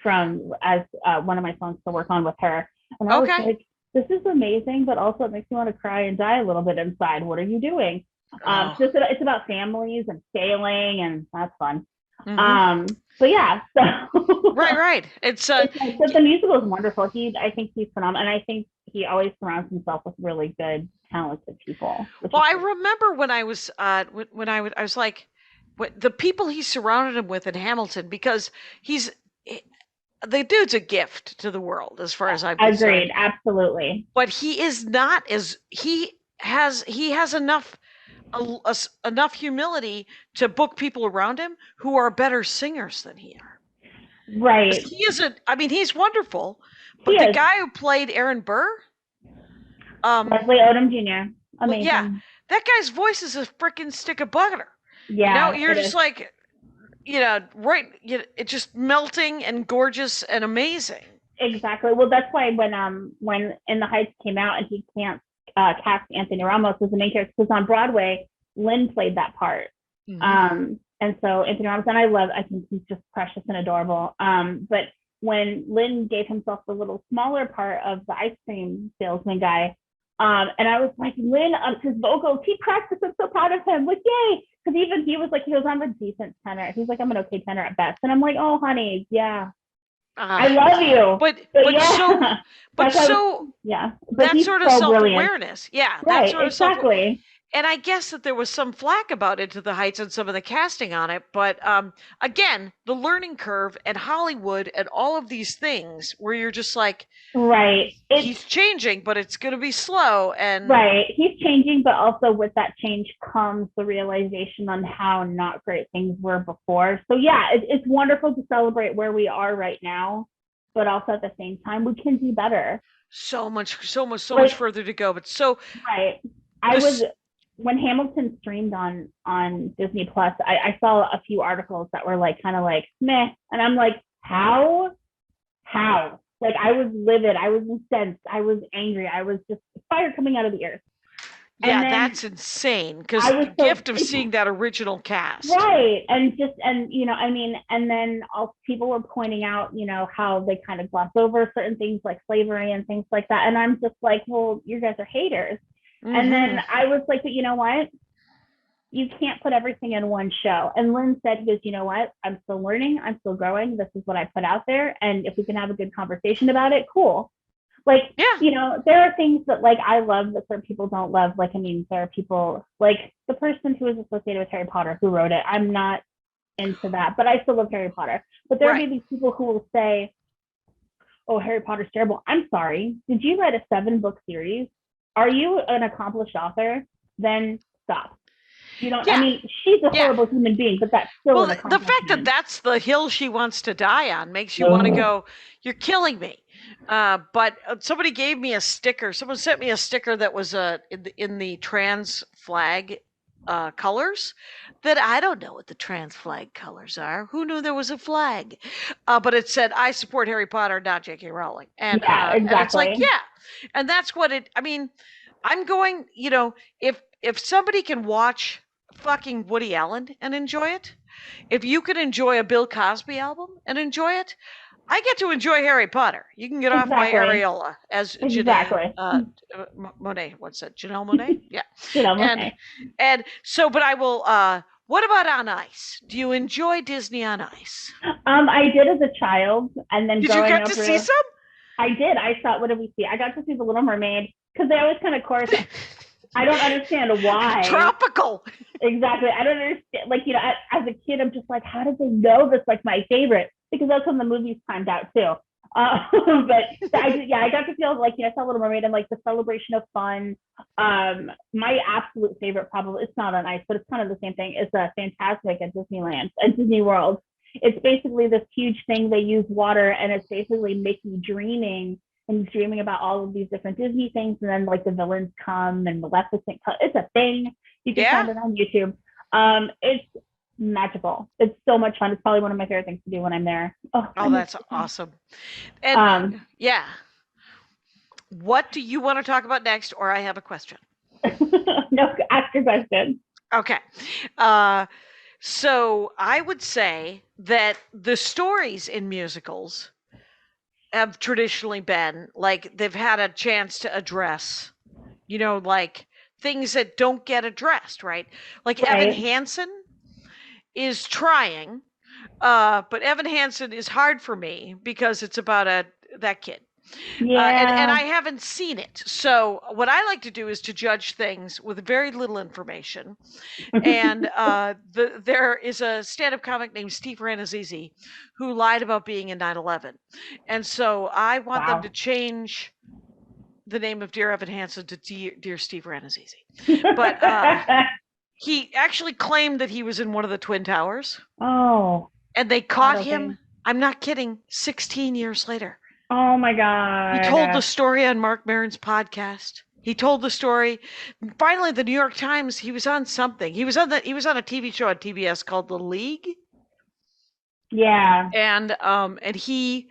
Speaker 4: as one of my songs to work on with her. And I was like, this is amazing, but also it makes me want to cry and die a little bit inside. What are you doing? So it's about families and sailing, and that's fun.
Speaker 3: Mm-hmm.
Speaker 4: But yeah, so
Speaker 3: right. But
Speaker 4: the musical is wonderful. I think he's phenomenal, and I think he always surrounds himself with really good, talented people.
Speaker 3: Well, I remember when I was I was like, the people he surrounded him with in Hamilton, because the dude's a gift to the world, as far as I'm concerned.
Speaker 4: Agreed, absolutely.
Speaker 3: But he is not he has enough humility to book people around him who are better singers than he are.
Speaker 4: Right.
Speaker 3: He isn't. I mean, he's wonderful, but the guy who played Aaron Burr,
Speaker 4: Leslie Odom Jr. Amazing.
Speaker 3: Well, yeah, that guy's voice is a freaking stick of butter.
Speaker 4: Yeah,
Speaker 3: you're just like, it's just melting and gorgeous and amazing.
Speaker 4: Exactly. Well, that's why when In the Heights came out and he can't cast Anthony Ramos as the main character, because on Broadway, Lynn played that part. Mm-hmm. And so Anthony Ramos, and I think he's just precious and adorable. But when Lynn gave himself the little smaller part of the ice cream salesman guy, and I was like, Lynn ups his vocals. He practiced. I'm so proud of him. Like, yay. Because even he was like, I'm a decent tenor. He's like, I'm an okay tenor at best. And I'm like, oh, honey, yeah. I love you.
Speaker 3: But
Speaker 4: yeah.
Speaker 3: But
Speaker 4: that
Speaker 3: sort of self-awareness. Yeah.
Speaker 4: Right, exactly.
Speaker 3: And I guess that there was some flack about Into the Heights and some of the casting on it. But again, the learning curve and Hollywood and all of these things where you're just like,
Speaker 4: right,
Speaker 3: he's changing, but it's going to be slow. And
Speaker 4: right, he's changing, but also with that change comes the realization on how not great things were before. So yeah, it's wonderful to celebrate where we are right now, but also at the same time, we can do better.
Speaker 3: So much further to go. But
Speaker 4: right, when Hamilton streamed on Disney Plus, I saw a few articles that were like kind of like meh, and I'm like, how? Like, I was livid, I was incensed, I was angry, I was just fire coming out of the earth.
Speaker 3: Yeah,
Speaker 4: then
Speaker 3: that's insane. Because
Speaker 4: I was
Speaker 3: the
Speaker 4: so
Speaker 3: gift of seeing that original cast.
Speaker 4: right, and I mean, and then also people were pointing out, how they kind of gloss over certain things like slavery and things like that, and I'm just like, well, you guys are haters. And then I was like, but you know what? You can't put everything in one show. And Lynn said, he goes, you know what? I'm still learning. I'm still growing. This is what I put out there. And if we can have a good conversation about it, cool. Like, there are things that like I love that certain people don't love. Like, I mean, there are people like the person who is associated with Harry Potter who wrote it. I'm not into that, but I still love Harry Potter. But there may be people who will say, oh, Harry Potter's terrible. I'm sorry. Did you write a 7-book series? Are you an accomplished author? Then stop. You don't. I mean, she's a horrible human being, but that's still an accomplishment.
Speaker 3: The fact that that's the hill she wants to die on makes you want to go, you're killing me. But somebody gave me a sticker. Someone sent me a sticker that was in the trans flag colors. That I don't know what the trans flag colors are. Who knew there was a flag? But it said, I support Harry Potter, not J.K. Rowling. And,
Speaker 4: exactly.
Speaker 3: And it's like, and that's what it. I mean, I'm going. If somebody can watch fucking Woody Allen and enjoy it, if you can enjoy a Bill Cosby album and enjoy it, I get to enjoy Harry Potter. You can get off my areola, as Janelle Monáe once said. Janelle Monáe? Yeah.
Speaker 4: Janelle Monáe.
Speaker 3: And so, but I will, what about on ice? Do you enjoy Disney on ice?
Speaker 4: I did as a child, and then
Speaker 3: did you get to see some?
Speaker 4: I did. I saw, what did we see? I got to see The Little Mermaid, because they always kind of chorus. I don't understand why.
Speaker 3: Tropical.
Speaker 4: Exactly. I don't understand. Like, as a kid, I'm just like, how did they know this? Like, my favorite, because that's when the movies timed out too. But I got to feel like, I saw Little Mermaid and like the celebration of fun. My absolute favorite, probably, it's not on ice, but it's kind of the same thing, is Fantastic at Disneyland, at Disney World. It's basically this huge thing. They use water, and it's basically Mickey dreaming and dreaming about all of these different Disney things, and then like the villains come and Maleficent come. It's a thing. You can find it on YouTube. It's magical. It's so much fun. It's probably one of my favorite things to do when I'm there.
Speaker 3: Oh, that's awesome. And what do you want to talk about next? Or I have a question.
Speaker 4: No, ask your question.
Speaker 3: Okay. So I would say that the stories in musicals have traditionally been like they've had a chance to address, like things that don't get addressed, right? Like Evan Hansen is trying, but Evan Hansen is hard for me because it's about that kid. And I haven't seen it. So what I like to do is to judge things with very little information. And there is a stand-up comic named Steve Ranazizi who lied about being in 9/11. And so I want them to change the name of Dear Evan Hansen to Dear Steve Ranazizi. But he actually claimed that he was in one of the Twin Towers.
Speaker 4: Oh.
Speaker 3: And they caught him, I'm not kidding, 16 years later.
Speaker 4: Oh my God.
Speaker 3: He told the story on Mark Maron's podcast. He told the story. Finally, the New York Times, he was on something. He was on a TV show on TBS called The League.
Speaker 4: Yeah.
Speaker 3: And he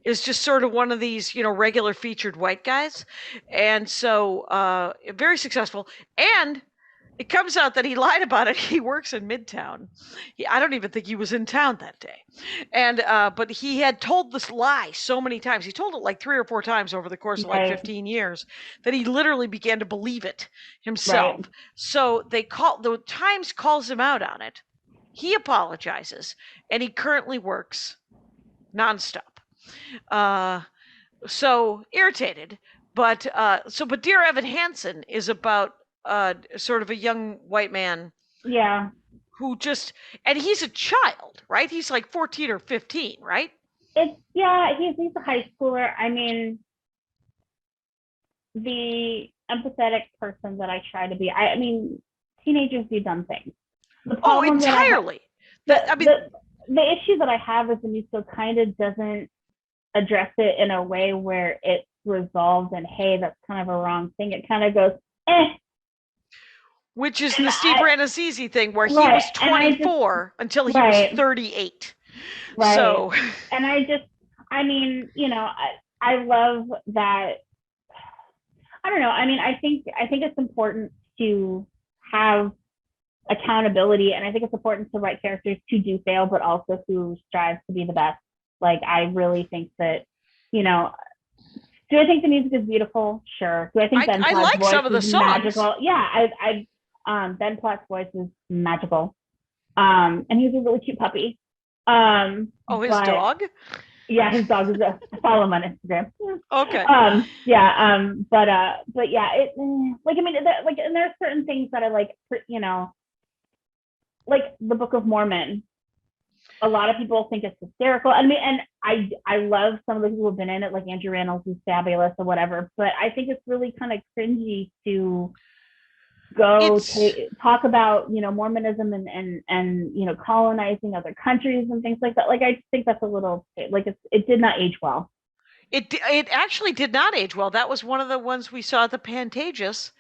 Speaker 3: is just sort of one of these, regular featured white guys. And so very successful. And it comes out that he lied about it. He works in Midtown. I don't even think he was in town that day. And but he had told this lie so many times. He told it like 3 or 4 times over the course of like 15 years that he literally began to believe it himself. Right. So the Times calls him out on it. He apologizes, and he currently works nonstop. So irritated, but Dear Evan Hansen is about sort of a young white man.
Speaker 4: Yeah.
Speaker 3: Who and he's a child, right? He's like 14 or 15, right?
Speaker 4: He's a high schooler. I mean, the empathetic person that I try to be. I mean, teenagers do dumb things.
Speaker 3: Entirely.
Speaker 4: The issue that I have is the musical kind of doesn't address it in a way where it's resolved and, hey, that's kind of a wrong thing. It kind of goes,
Speaker 3: Which is the Steve Ranazizi thing where he was 24 until he was 38.
Speaker 4: Right.
Speaker 3: So.
Speaker 4: And I love that. I don't know. I mean, I think it's important to have accountability, and I think it's important to write characters who do fail, but also who strive to be the best. Like, I really think that, you know, do I think the music is beautiful? Sure. Do I think Ben
Speaker 3: I
Speaker 4: Platt's
Speaker 3: like
Speaker 4: voice
Speaker 3: some of the
Speaker 4: is
Speaker 3: songs.
Speaker 4: magical? Yeah, Ben Platt's voice is magical. And he was a really cute puppy.
Speaker 3: His dog?
Speaker 4: Yeah, his dog is follow him on Instagram.
Speaker 3: Okay.
Speaker 4: But yeah, it like, I mean, and there are certain things that I like, you know, like the Book of Mormon. A lot of people think it's hysterical. I mean, and I love some of the people who've been in it, like Andrew Rannells, who's fabulous or whatever. But I think it's really kind of cringy to talk about, you know, Mormonism and you know, colonizing other countries and things like that. Like, I just think that's a little, like, it did not age well.
Speaker 3: It actually did not age well. That was one of the ones we saw at the Pantages,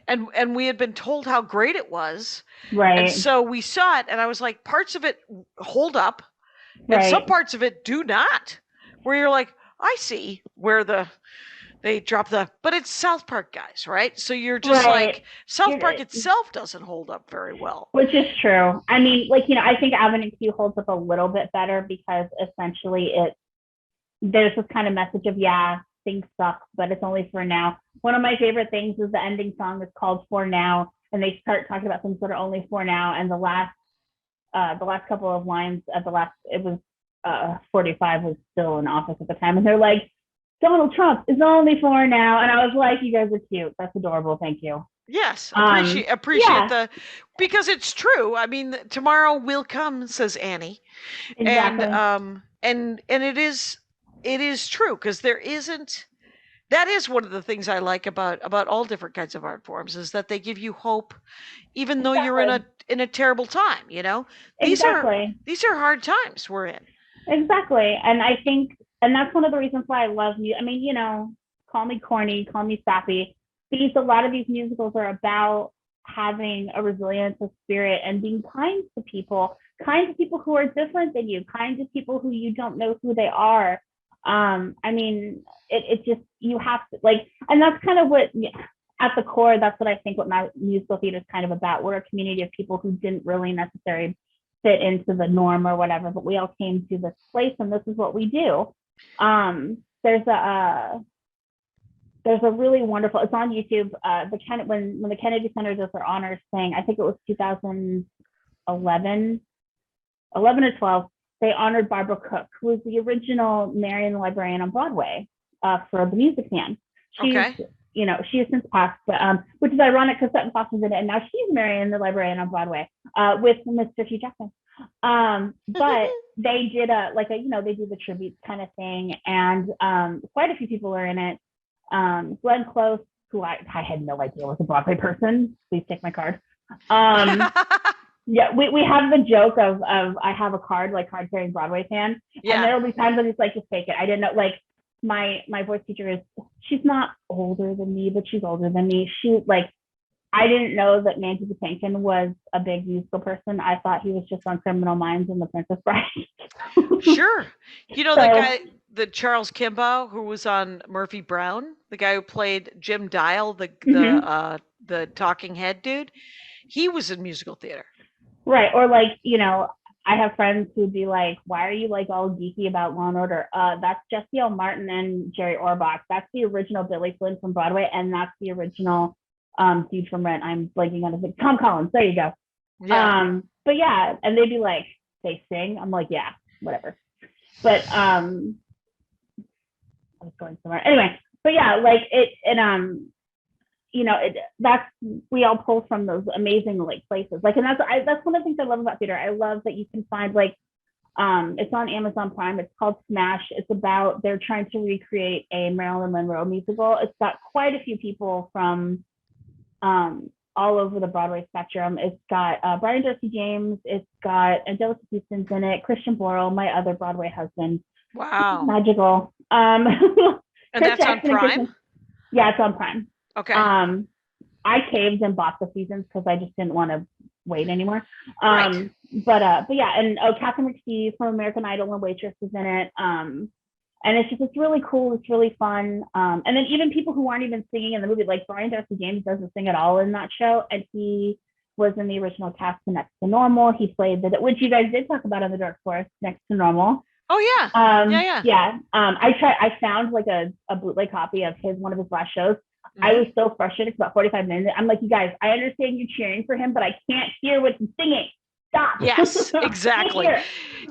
Speaker 3: and we had been told how great it was.
Speaker 4: Right.
Speaker 3: And so we saw it, and I was like, parts of it hold up, and some parts of it do not. Where you're like, I see where they drop but it's South Park guys, right? So you're just like, South Park itself doesn't hold up very well.
Speaker 4: Which is true. I mean, like, you know, I think Avenue Q holds up a little bit better because essentially there's this kind of message of, yeah, things suck, but it's only for now. One of my favorite things is the ending song is called For Now, and they start talking about things that are only for now. And the last couple of lines at it was 45 was still in office at the time, and they're like, Donald Trump is only for now. And I was like, you guys are cute. That's adorable. Thank you.
Speaker 3: Yes, appreciate because it's true. I mean, tomorrow will come, says Annie.
Speaker 4: Exactly.
Speaker 3: And it is true, because that is one of the things I like about all different kinds of art forms, is that they give you hope, even though you're in a terrible time, you know. These are hard times we're in.
Speaker 4: Exactly. And I think, and that's one of the reasons why I love music. I mean, you know, call me corny, call me sappy. A lot of these musicals are about having a resilience of spirit and being kind to people who are different than you, kind to people who you don't know who they are. I mean, it just, you have to, like, and that's kind of what, at the core, that's what I think what my musical theater is kind of about. We're a community of people who didn't really necessarily fit into the norm or whatever, but we all came to this place, and this is what we do. There's a really wonderful, it's on YouTube, when the Kennedy Center does their honors thing, I think it was 2011 or 12, they honored Barbara Cook, who was the original Marian the Librarian on Broadway, for The Music Man. You know, she has since passed, but which is ironic because Sutton Foster's in it, and now she's Marian the Librarian on Broadway, with Mr. Hugh Jackman. But they did they do the tribute kind of thing, and quite a few people are in it. Glenn Close, who I had no idea was a Broadway person. Please take my card. Yeah, we have the joke of I have a card carrying Broadway fan, and there will be times when it's like, just take it. I didn't know, like, my voice teacher she's not older than me, but she's older than me. I didn't know that Mandy Patinkin was a big musical person. I thought he was just on Criminal Minds and The Princess Bride.
Speaker 3: Sure. You know, that guy, the Charles Kimball, who was on Murphy Brown, the guy who played Jim Dial, the talking head dude, he was in musical theater.
Speaker 4: Right. Or I have friends who'd be like, why are you all geeky about Law and Order? That's Jesse L. Martin and Jerry Orbach. That's the original Billy Flynn from Broadway, and that's the original dude from Rent. I'm blanking on his name. Tom Collins. There you go. Yeah. But yeah, and they'd be like, they sing. I'm like, yeah, whatever. But I was going somewhere. Anyway, but yeah, we all pull from those amazing places. And that's one of the things I love about theater. I love that you can find it's on Amazon Prime. It's called Smash. It's about, they're trying to recreate a Marilyn Monroe musical. It's got quite a few people from all over the Broadway spectrum. It's got Brian Darcy James. It's got Angelica Houston's in it. Christian Borle, my other Broadway husband.
Speaker 3: Wow.
Speaker 4: Magical.
Speaker 3: And that's on Prime?
Speaker 4: Yeah, it's on Prime.
Speaker 3: Okay.
Speaker 4: I caved and bought the seasons because I just didn't want to wait anymore. But yeah, and Catherine McPhee from American Idol and Waitress is in it. And And it's really cool. It's really fun. And then even people who aren't even singing in the movie, like Brian Darcy James doesn't sing at all in that show. And he was in the original cast of Next to Normal. He played which you guys did talk about on the Dark Forest, Next to Normal.
Speaker 3: Oh yeah.
Speaker 4: Yeah. I found like a bootleg copy of one of his last shows. Mm-hmm. I was so frustrated. It's about 45 minutes. I'm like, you guys, I understand you cheering for him, but I can't hear what he's singing. Stop.
Speaker 3: Yes, exactly.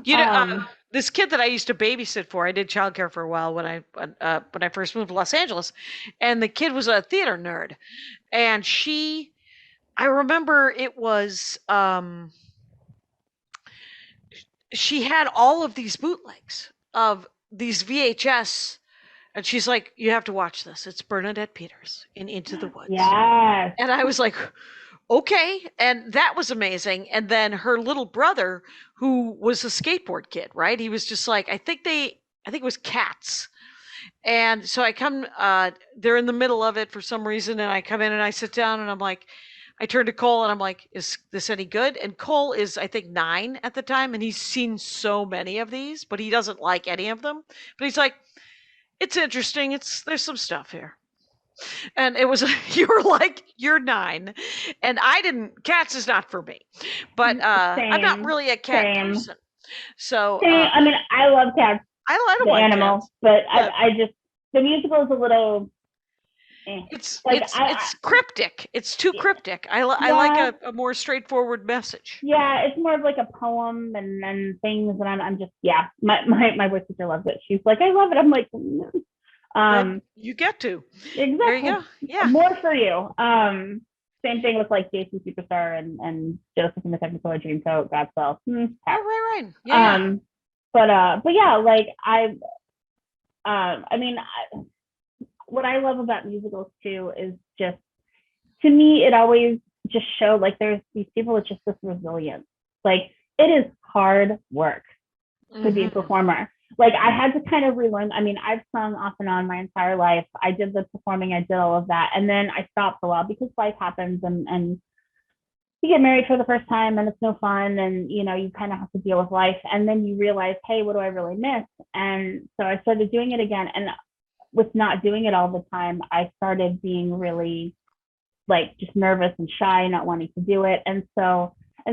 Speaker 3: You know, this kid that I used to babysit for, I did childcare for a while when I first moved to Los Angeles, and the kid was a theater nerd, and I remember it was, she had all of these bootlegs of these VHS, and she's like, you have to watch this. It's Bernadette Peters in Into the Woods.
Speaker 4: Yes.
Speaker 3: And I was like, okay. And that was amazing. And then her little brother, who was a skateboard kid, right? He was just like, I think it was Cats. And so I come, they're in the middle of it for some reason. And I come in and I sit down and I'm like, I turn to Cole and I'm like, is this any good? And Cole is, I think, 9 at the time. And he's seen so many of these, but he doesn't like any of them. But he's like, it's interesting. There's some stuff here. And it was, you were like, you're 9. And Cats is not for me. But I'm not really a cat person. So,
Speaker 4: I mean, I love cats.
Speaker 3: I don't
Speaker 4: the
Speaker 3: like
Speaker 4: animal,
Speaker 3: cats,
Speaker 4: but I just, the musical is a little,
Speaker 3: it's cryptic. It's too cryptic. I like a more straightforward message.
Speaker 4: Yeah, it's more of like a poem and things, and I'm just, my voice teacher loves it. She's like, I love it. I'm like,
Speaker 3: you get to.
Speaker 4: Exactly.
Speaker 3: There you go. Yeah.
Speaker 4: More for you. Same thing with like Jason Superstar and Joseph in the Technicolor Dreamcoat, Godspell.
Speaker 3: Right. Yeah.
Speaker 4: But yeah, like what I love about musicals too is just, to me, it always just showed like there's these people with just this resilience. Like, it is hard work to be a performer. Like, I had to kind of relearn. I mean, I've sung off and on my entire life. I did the performing, I did all of that. And then I stopped for a while because life happens and you get married for the first time and it's no fun. And, you know, you kind of have to deal with life. And then you realize, hey, what do I really miss? And so I started doing it again. And with not doing it all the time, I started being really like just nervous and shy, not wanting to do it. And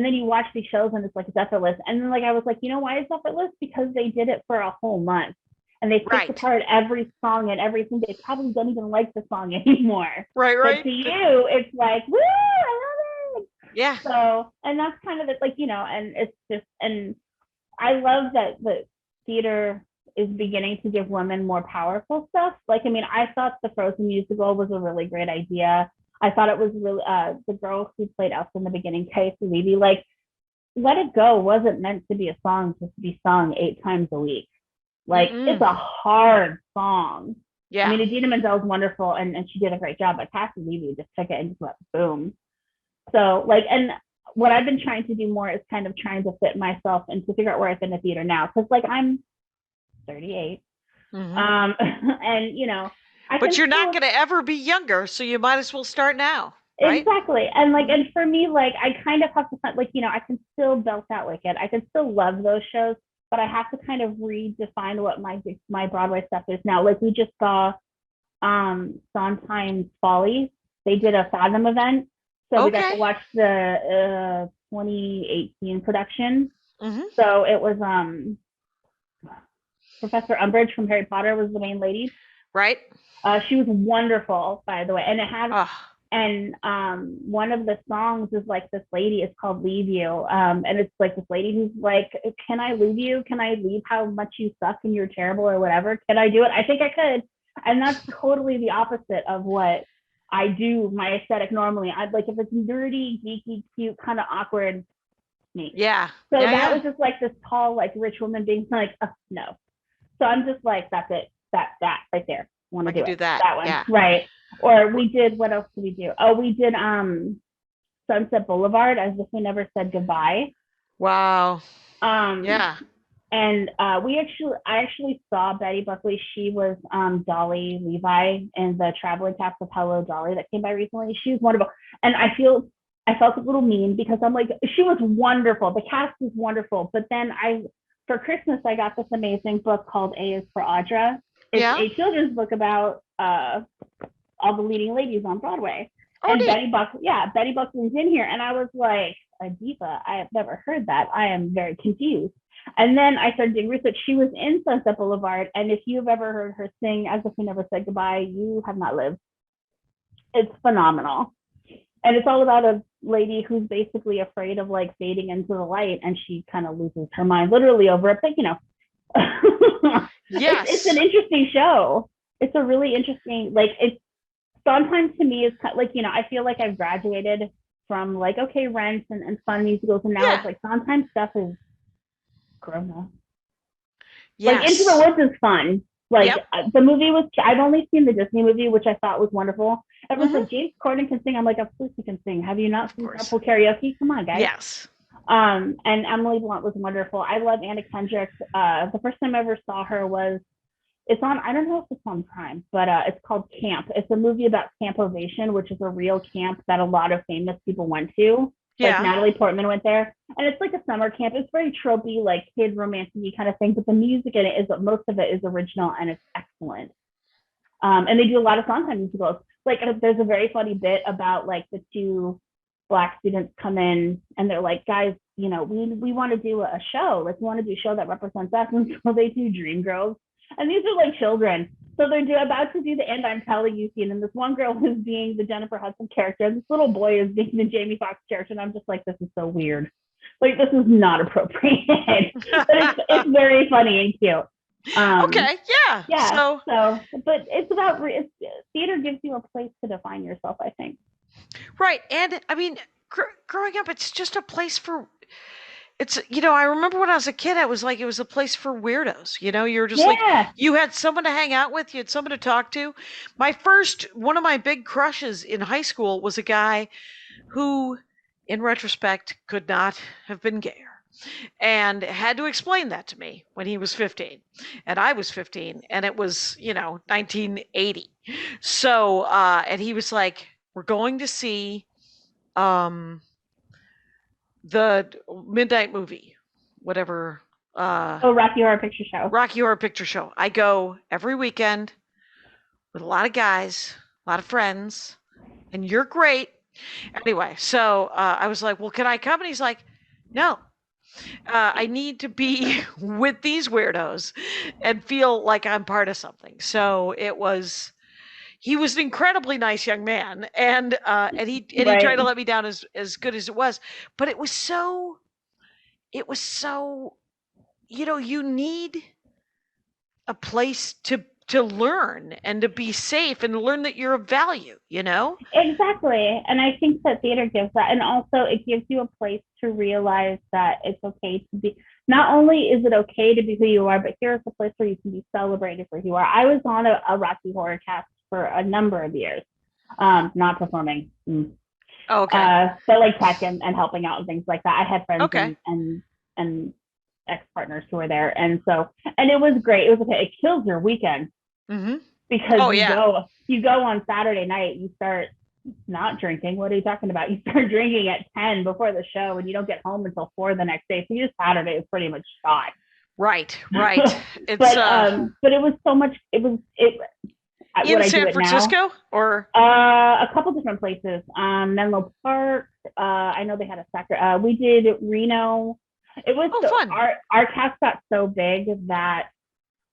Speaker 4: then you watch these shows and it's like, it's effortless. And then like, I was like, you know why it's effortless? Because they did it for a whole month and they picked apart every song and everything. They probably don't even like the song anymore.
Speaker 3: Right.
Speaker 4: But to you, it's like, woo, I love it.
Speaker 3: Yeah.
Speaker 4: So, and that's kind of it, like, you know, and it's just, and I love that the theater is beginning to give women more powerful stuff. Like, I mean, I thought the Frozen musical was a really great idea. I thought it was really, the girl who played Elsa in the beginning, Kay Levy, like, Let It Go wasn't meant to be a song just to be sung 8 times a week. Like, it's a hard song.
Speaker 3: Yeah.
Speaker 4: I mean, Idina Menzel's wonderful and she did a great job, but Cassie Levy just took it and just went boom. So, like, and what I've been trying to do more is kind of trying to fit myself and to figure out where I fit in the theater now. Because, like, I'm 38. And, you know,
Speaker 3: but you're not going to ever be younger, so you might as well start now. Right?
Speaker 4: Exactly. And like, and for me, like, I kind of have to, like, you know, I can still belt out Wicked. I can still love those shows, but I have to kind of redefine what my Broadway stuff is now. Like, we just saw Sondheim's Follies. They did a Fathom event. So we got to watch the 2018 production. So it was Professor Umbridge from Harry Potter was the main lady.
Speaker 3: Right.
Speaker 4: She was wonderful, by the way. And it had, and one of the songs is like, this lady is called Leave You. And it's like this lady who's like, can I leave you? Can I leave how much you suck and you're terrible or whatever? Can I do it? I think I could. And that's totally the opposite of what I do, my aesthetic normally. I'd like, if it's nerdy, geeky, cute, kind of awkward, me.
Speaker 3: Yeah.
Speaker 4: So that was just like this tall, like rich woman being like, no. So I'm just like, that's it. That right there. Want to do that one. Yeah. Right. Or we did, what else did we do? Oh, we did Sunset Boulevard, As If We Never Said Goodbye.
Speaker 3: Wow. Yeah.
Speaker 4: And I actually saw Betty Buckley. She was Dolly Levi in the traveling cast of Hello Dolly that came by recently. She was wonderful. And I felt a little mean because I'm like, she was wonderful. The cast was wonderful. But then I for Christmas, I got this amazing book called A is for Audra. It's a children's book about all the leading ladies on Broadway.
Speaker 5: Oh, neat.
Speaker 4: Betty Buckland's in here. And I was like, a diva? I have never heard that. I am very confused. And then I started doing research. She was in Sunset Boulevard. And if you've ever heard her sing As If We Never Said Goodbye, you have not lived. It's phenomenal. And it's all about a lady who's basically afraid of like fading into the light, and she kind of loses her mind literally over it. But
Speaker 5: Yes.
Speaker 4: It's an interesting show. It's a really interesting, like, it's sometimes to me it's kind of like, I feel like I've graduated from like, okay, Rent and fun musicals, and now it's like sometimes stuff is grown up.
Speaker 5: Yes.
Speaker 4: Like Into the Woods is fun. Like the movie was, I've only seen the Disney movie, which I thought was wonderful. Everyone's like, James Corden can sing. I'm like, of course he can sing. Have you not seen Carpool Karaoke? Come on, guys.
Speaker 5: Yes.
Speaker 4: And Emily Blunt was wonderful. I love Anna Kendrick. The first time I ever saw her was, it's on, I don't know if it's on Prime, but it's called Camp. It's a movie about Camp Ovation, which is a real camp that a lot of famous people went to.
Speaker 5: Yeah.
Speaker 4: Like Natalie Portman went there. And it's like a summer camp. It's very tropey, like kid romantic-y kind of thing, but the music in it is, most of it is original and it's excellent. And they do a lot of Sondheim musicals. Like there's a very funny bit about like the two Black students come in and they're like, guys, we want to do a show. Like we want to do a show that represents us. And so they do Dreamgirls. And these are like children. So they're about to do the And I'm Telling You scene. And this one girl is being the Jennifer Hudson character. And this little boy is being the Jamie Foxx character. And I'm just like, this is so weird. Like, this is not appropriate. But it's very funny and cute.
Speaker 5: Okay, yeah.
Speaker 4: Yeah. So, but it's about, theater gives you a place to define yourself, I think.
Speaker 5: Right. And I mean, growing up, it's just a place for, it's, I remember when I was a kid, it was a place for weirdos. You were just like, you had someone to hang out with, you had someone to talk to. One of my big crushes in high school was a guy who, in retrospect, could not have been gayer. And had to explain that to me when he was 15 and I was 15 and it was, 1980. So, and he was like, we're going to see, the midnight movie, whatever.
Speaker 4: Rocky Horror Picture Show.
Speaker 5: Rocky Horror Picture Show. I go every weekend with a lot of guys, a lot of friends, and you're great. Anyway, so I was like, well, can I come? And he's like, no. I need to be with these weirdos and feel like I'm part of something. So he was an incredibly nice young man, and he tried to let me down as good as it was, but it was so, you need a place to learn and to be safe and learn that you're of value, Exactly.
Speaker 4: And I think that theater gives that. And also it gives you a place to realize that it's okay to be, not only is it okay to be who you are, but here's a place where you can be celebrated for who you are. I was on a Rocky Horror cast for a number of years, not performing.
Speaker 5: Oh, okay.
Speaker 4: But like tech and helping out and things like that. I had friends and ex-partners who were there. And it was great. It was okay. It kills your weekend.
Speaker 5: Mm-hmm.
Speaker 4: Because you go on Saturday night, you start not drinking. What are you talking about? You start drinking at 10 before the show and you don't get home until 4 the next day. So your Saturday is pretty much shot.
Speaker 5: Right. It's,
Speaker 4: but it was so much, in
Speaker 5: San Francisco or
Speaker 4: a couple different places. Menlo Park. I know they had a sector. We did Reno. It was
Speaker 5: fun.
Speaker 4: Our cast got so big that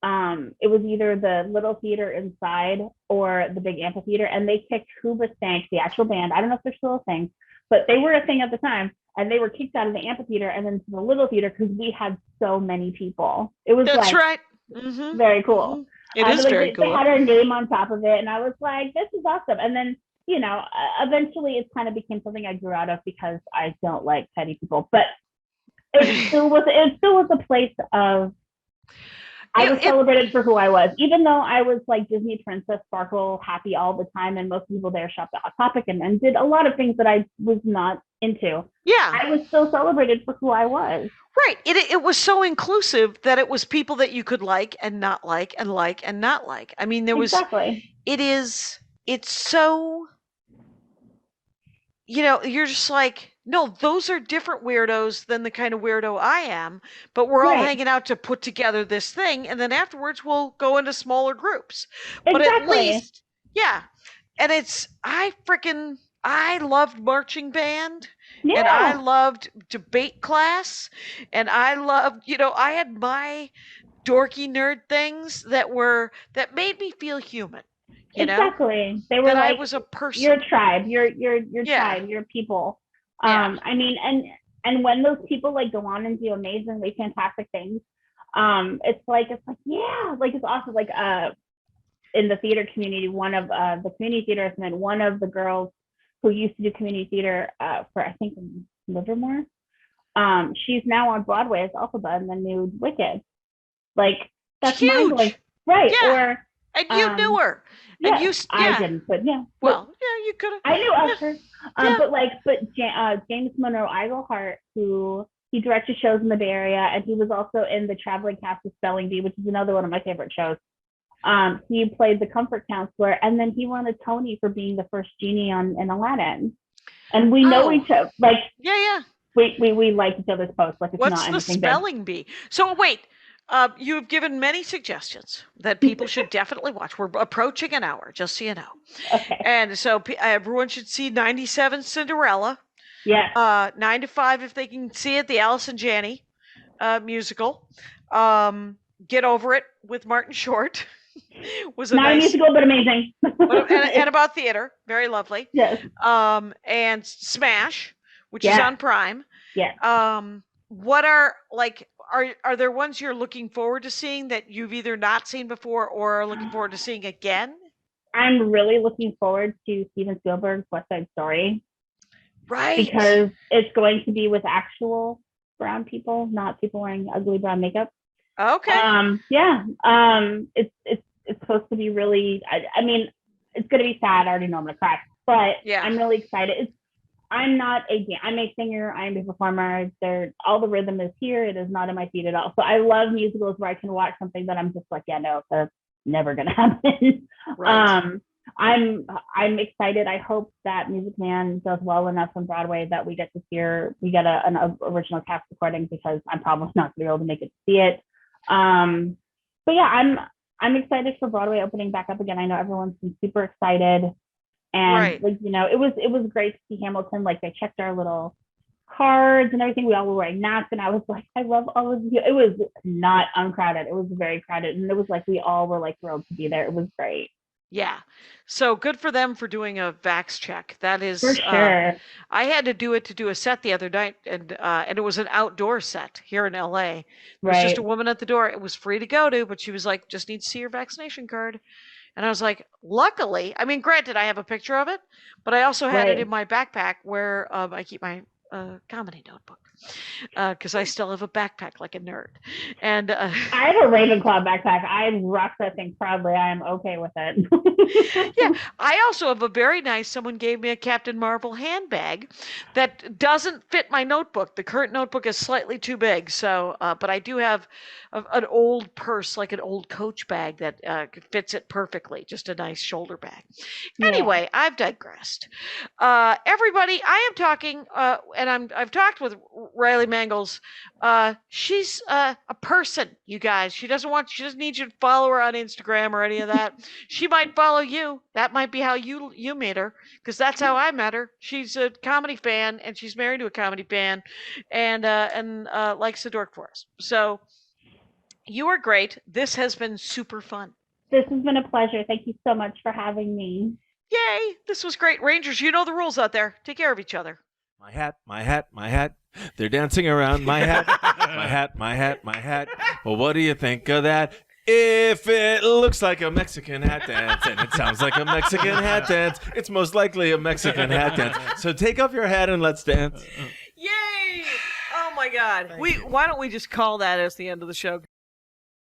Speaker 4: it was either the little theater inside or the big amphitheater, and they kicked Hoobastank, the actual band. I don't know if they're still a thing, but they were a thing at the time, and they were kicked out of the amphitheater and then to the little theater because we had so many people. It was
Speaker 5: right. Mm-hmm.
Speaker 4: Very cool.
Speaker 5: It is very cool.
Speaker 4: They had our name on top of it, and I was like, this is awesome. And then, eventually it kind of became something I grew out of because I don't like petty people, but it still was a place of, I was celebrated for who I was, even though I was like Disney princess, sparkle, happy all the time. And most people there shopped at Hot Topic and did a lot of things that I was not into.
Speaker 5: Yeah.
Speaker 4: I was still celebrated for who I was.
Speaker 5: Right. It was so inclusive that it was people that you could like and not like and like and not like. I mean, it's so, you're just like, No, those are different weirdos than the kind of weirdo I am, but we're all
Speaker 4: Right.
Speaker 5: hanging out to put together this thing, and then afterwards we'll go into smaller groups. But at
Speaker 4: Exactly.
Speaker 5: least, yeah. And I loved marching band, and I
Speaker 4: Yeah.
Speaker 5: loved debate class, and I loved, I had my dorky nerd things that made me feel human,
Speaker 4: Exactly. They were
Speaker 5: that I
Speaker 4: like,
Speaker 5: was a person.
Speaker 4: your tribe, your
Speaker 5: Yeah.
Speaker 4: tribe, your people.
Speaker 5: Yeah.
Speaker 4: I mean, and when those people like go on and do amazingly fantastic things, it's like yeah, like it's awesome. Like in the theater community, one of the community theaters, and then one of the girls who used to do community theater for I think in Livermore, she's now on Broadway as Elphaba in the new Wicked. Like that's
Speaker 5: Huge.
Speaker 4: mind blowing, right?
Speaker 5: Yeah.
Speaker 4: Or
Speaker 5: And you knew her.
Speaker 4: yeah,
Speaker 5: And
Speaker 4: I didn't, but yeah.
Speaker 5: Well, yeah, you could have.
Speaker 4: I knew Usher.
Speaker 5: Yeah.
Speaker 4: James Monroe Iglehart, who he directed shows in the Bay Area, and he was also in the traveling cast of Spelling Bee, which is another one of my favorite shows. He played the comfort counselor, and then he won a Tony for being the first genie in Aladdin. And we know each other, like
Speaker 5: Yeah.
Speaker 4: we like each other's posts. Like it's
Speaker 5: What's
Speaker 4: not
Speaker 5: the
Speaker 4: anything
Speaker 5: spelling bee? So wait, you've given many suggestions that people should definitely watch. We're approaching an hour, just so you know.
Speaker 4: Okay.
Speaker 5: And so everyone should see 97 Cinderella.
Speaker 4: Yeah.
Speaker 5: 9 to 5 if they can see it. The Alice and Janney musical. Get Over It with Martin Short. Was
Speaker 4: not a musical, but amazing.
Speaker 5: and about theater, very lovely.
Speaker 4: Yes.
Speaker 5: And Smash, which is on Prime.
Speaker 4: Yeah.
Speaker 5: What are there ones you're looking forward to seeing that you've either not seen before or are looking forward to seeing again?
Speaker 4: I'm really looking forward to Steven Spielberg's West Side Story.
Speaker 5: Right.
Speaker 4: Because it's going to be with actual brown people, not people wearing ugly brown makeup.
Speaker 5: Okay.
Speaker 4: Yeah. It's supposed to be really. I mean, it's going to be sad. I already know I'm going to cry, but yeah. I'm really excited. I'm a singer. I'm a performer. All the rhythm is here. It is not in my feet at all. So I love musicals where I can watch something that I'm just like, yeah, no, that's never going to happen. Right. I'm excited. I hope that Music Man does well enough on Broadway that we get an original cast recording, because I'm probably not going to be able to make it to see it. But yeah, I'm excited for Broadway opening back up again. I know everyone's been super excited, and it was great to see Hamilton. Like they checked our little cards and everything. We all were wearing masks, and I was like, I love all of you. It was not uncrowded. It was very crowded, and it was like we all were like thrilled to be there. It was great.
Speaker 5: Yeah. So good for them for doing a vax check. That is
Speaker 4: for sure.
Speaker 5: I had to do it to do a set the other night, and it was an outdoor set here in LA. There was just a woman at the door. It was free to go to, but she was like, just need to see your vaccination card. And I was like, luckily, I mean, granted, I have a picture of it, but I also had it in my backpack where I keep my comedy notebook, because I still have a backpack like a nerd. And I
Speaker 4: have a Ravenclaw backpack. I rock that thing proudly. I am okay with it.
Speaker 5: Yeah, I also have a very nice. Someone gave me a Captain Marvel handbag that doesn't fit my notebook. The current notebook is slightly too big, so but I do have an old purse, like an old Coach bag that fits it perfectly. Just a nice shoulder bag. Yeah. Anyway, I've digressed. Everybody, I am talking, and I've talked with Riley Mangels. She's a person, you guys. She doesn't need you to follow her on Instagram or any of that. She might follow you. That might be how you meet her, because that's how I met her. She's a comedy fan, and she's married to a comedy fan, and likes the Dork Forest. So you are great. This has been super fun.
Speaker 4: This has been a pleasure. Thank you so much for having me.
Speaker 5: Yay! This was great. Rangers, you know the rules out there. Take care of each other.
Speaker 6: My hat, my hat, my hat. They're dancing around my hat. My hat, my hat, my hat. Well, what do you think of that? If it looks like a Mexican hat dance and it sounds like a Mexican hat dance, it's most likely a Mexican hat dance. So take off your hat and let's dance.
Speaker 5: Yay! Oh my God. Why don't we just call that as the end of the show?